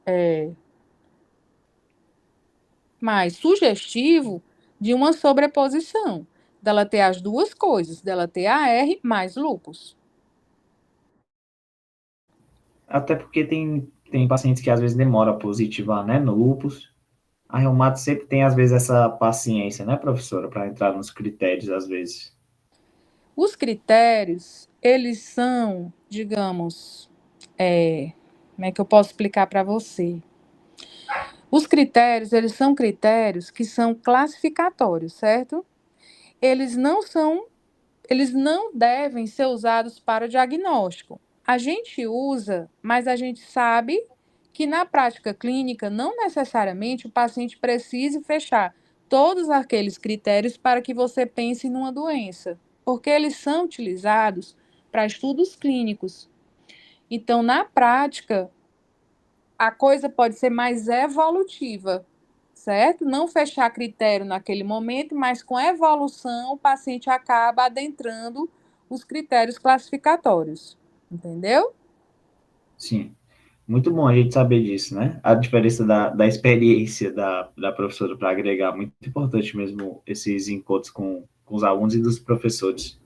sugestivo de uma sobreposição, dela ter as duas coisas, dela ter AR mais lúpus. Até porque tem pacientes que às vezes demora a positivar, né, no lúpus. A reumato sempre tem, às vezes, essa paciência, né, professora, para entrar nos critérios, às vezes. Os critérios, eles são, digamos, como é que eu posso explicar para você? Os critérios, eles são critérios que são classificatórios, certo? Eles não são, eles não devem ser usados para diagnóstico. A gente usa, mas a gente sabe que na prática clínica não necessariamente o paciente precise fechar todos aqueles critérios para que você pense numa doença, porque eles são utilizados para estudos clínicos. Então, na prática, a coisa pode ser mais evolutiva, certo? Não fechar critério naquele momento, mas com evolução o paciente acaba adentrando os critérios classificatórios, entendeu? Sim. Muito bom a gente saber disso, né? A diferença da experiência da professora para agregar. Muito importante mesmo esses encontros com os alunos e dos professores.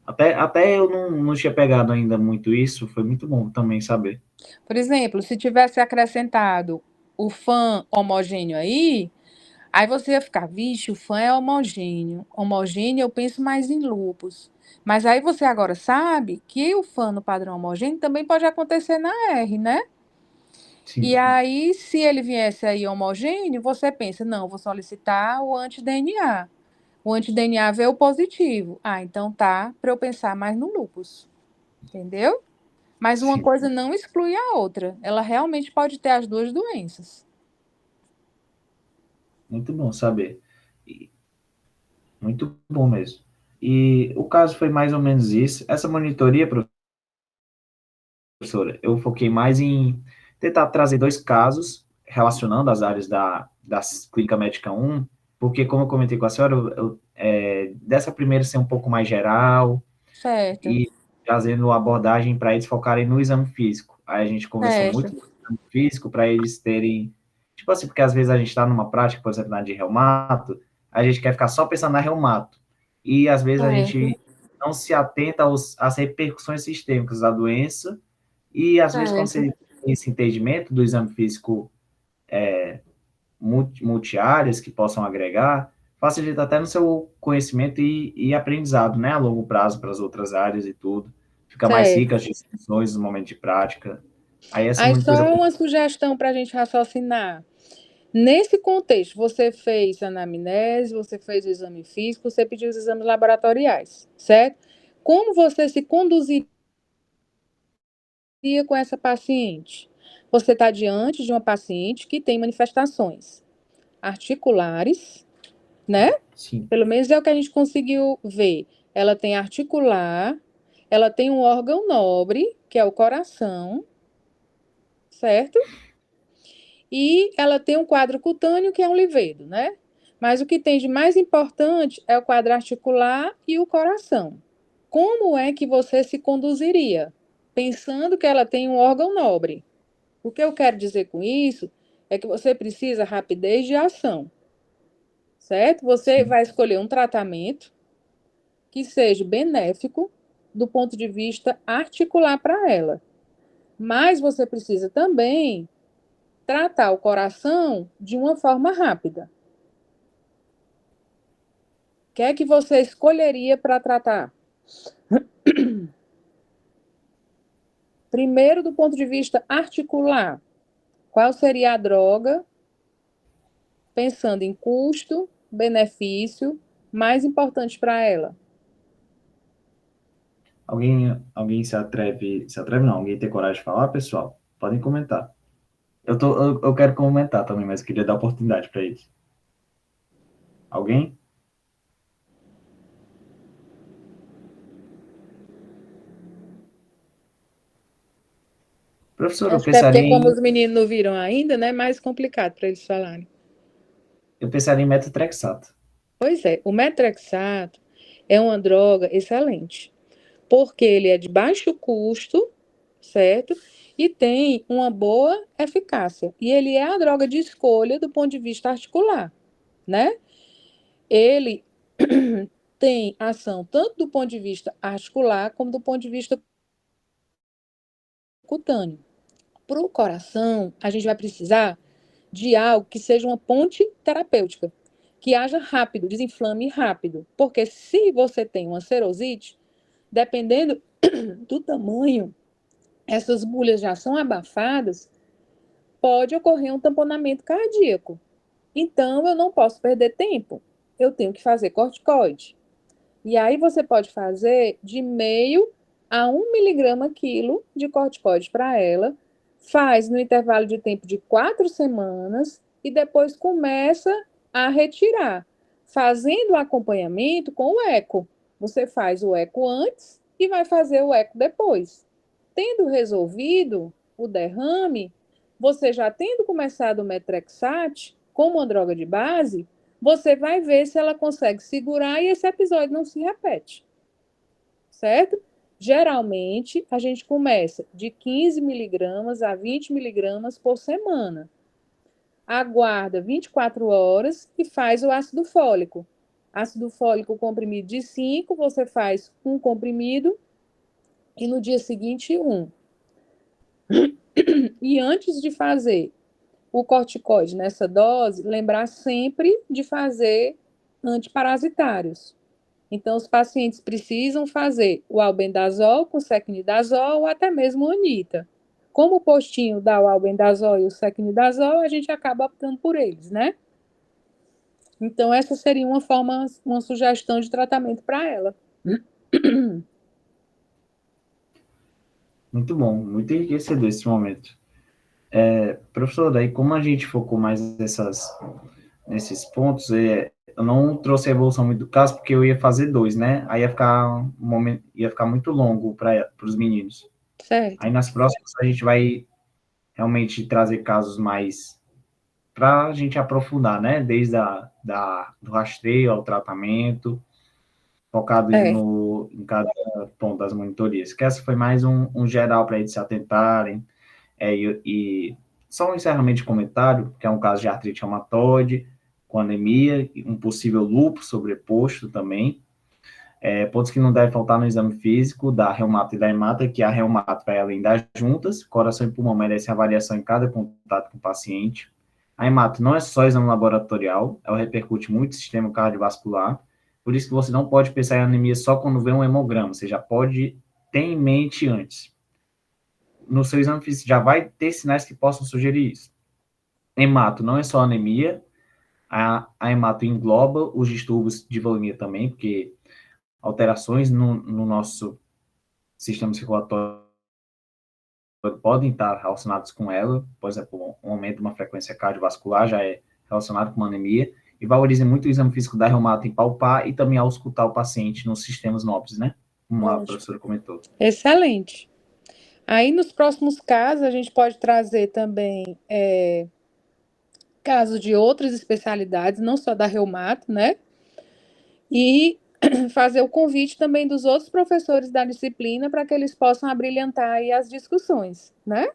Até eu não tinha pegado ainda muito isso, foi muito bom também saber. Por exemplo, se tivesse acrescentado o fã homogêneo aí você ia ficar, vixe, o fã é homogêneo. Homogêneo, eu penso mais em lúpus. Mas aí você agora sabe que o fã no padrão homogêneo também pode acontecer na R, né? E Sim, aí, se ele viesse aí homogêneo, você pensa, não, vou solicitar o anti-DNA. O anti-DNA veio positivo. Ah, então tá, para eu pensar mais no lúpus. Entendeu? Mas uma sim. coisa não exclui a outra. Ela realmente pode ter as duas doenças. Muito bom saber. Muito bom mesmo. E o caso foi mais ou menos isso. Essa monitoria, professora, eu foquei mais em tentar trazer dois casos relacionando as áreas da clínica médica 1, porque, como eu comentei com a senhora, dessa primeira ser um pouco mais geral Certo, e trazendo abordagem para eles focarem no exame físico. Aí a gente conversou certo, muito do exame físico para eles terem, tipo assim, porque às vezes a gente está numa prática, por exemplo, na de reumato, a gente quer ficar só pensando na reumato. E às vezes a certo, gente não se atenta às repercussões sistêmicas da doença e, às vezes, quando certo, você tem esse entendimento do exame físico multiáreas que possam agregar, facilita até no seu conhecimento e aprendizado, né, a longo prazo para as outras áreas e tudo. Fica mais rica certo. as discussões no momento de prática. Aí essa Aí monitoria... só uma sugestão para a gente raciocinar. Nesse contexto, você fez a anamnese, você fez o exame físico, você pediu os exames laboratoriais, certo? Como você se conduziria com essa paciente? você está diante de uma paciente que tem manifestações articulares, né? Sim. Pelo menos é o que a gente conseguiu ver. Ela tem articular, ela tem um órgão nobre, que é o coração, certo? E ela tem um quadro cutâneo, que é um livedo, né? Mas o que tem de mais importante é o quadro articular e o coração. Como é que você se conduziria? Pensando que ela tem um órgão nobre. O que eu quero dizer com isso é que você precisa rapidez de ação, certo? Você Sim. vai escolher um tratamento que seja benéfico do ponto de vista articular para ela. Mas você precisa também tratar o coração de uma forma rápida. O que é que você escolheria para tratar? Primeiro, do ponto de vista articular, qual seria a droga, pensando em custo, benefício, mais importante para ela? Alguém se atreve não, alguém tem coragem de falar, pessoal? Podem comentar. Eu quero comentar também, mas eu queria dar oportunidade para eles. Alguém? Professor, Acho que é porque, como os meninos não viram ainda, né, é mais complicado para eles falarem. eu pensaria em metotrexato. Pois é, o metrexato é uma droga excelente, porque ele é de baixo custo, certo? E tem uma boa eficácia. E ele é a droga de escolha do ponto de vista articular, né? Ele tem ação tanto do ponto de vista articular como do ponto de vista cutâneo. Para o coração, a gente vai precisar de algo que seja uma ponte terapêutica, que haja rápido, desinflame rápido. Porque se você tem uma serosite, dependendo do tamanho, essas bolhas já são abafadas, pode ocorrer um tamponamento cardíaco. Então, eu não posso perder tempo. Eu tenho que fazer corticoide. E aí você pode fazer de 0,5 a 1 miligrama quilo de corticoide para ela, faz no intervalo de tempo de 4 semanas e depois começa a retirar, fazendo o acompanhamento com o eco. Você faz o eco antes e vai fazer o eco depois. Tendo resolvido o derrame, você já tendo começado o metrexate como uma droga de base, você vai ver se ela consegue segurar e esse episódio não se repete. Certo? Geralmente, a gente começa de 15 miligramas a 20 miligramas por semana. Aguarda 24 horas e faz o ácido fólico. Ácido fólico comprimido de 5, você faz um comprimido e no dia seguinte um. E antes de fazer o corticoide nessa dose, lembrar sempre de fazer antiparasitários. Então, os pacientes precisam fazer o albendazol com secnidazol ou até mesmo anita. Como o postinho dá o albendazol e o secnidazol, a gente acaba optando por eles, né? Então, essa seria uma sugestão de tratamento para ela. Muito bom, muito enriquecedor esse momento. Professor, daí como a gente focou mais nesses pontos, eu não trouxe a evolução muito do caso, porque eu ia fazer 2, né? Aí ia ficar muito longo para os meninos. Certo. Aí nas próximas a gente vai realmente trazer casos mais para a gente aprofundar, né? Desde do rastreio ao tratamento, focado em cada ponto das monitorias. Que essa foi mais um geral para eles se atentarem. E só um encerramento de comentário, que é um caso de artrite reumatoide, com anemia, um possível lúpus sobreposto também. Pontos que não devem faltar no exame físico da reumato e da hemata, que a reumato vai além das juntas, coração e pulmão merecem avaliação em cada contato com o paciente. A hemato não é só exame laboratorial, ela repercute muito no sistema cardiovascular, por isso que você não pode pensar em anemia só quando vê um hemograma, você já pode ter em mente antes. No seu exame físico já vai ter sinais que possam sugerir isso. Hemato não é só anemia, a hemato engloba os distúrbios de volemia também, porque alterações no nosso sistema circulatório podem estar relacionados com ela, por exemplo, um aumento de uma frequência cardiovascular já é relacionado com uma anemia, e valorizem muito o exame físico da reumato em palpar e também auscultar o paciente nos sistemas nobres, né? Como a Lógico. professora comentou. Excelente. Aí, nos próximos casos, a gente pode trazer também casos de outras especialidades, não só da reumato, né? E fazer o convite também dos outros professores da disciplina para que eles possam abrilhantar aí as discussões, né?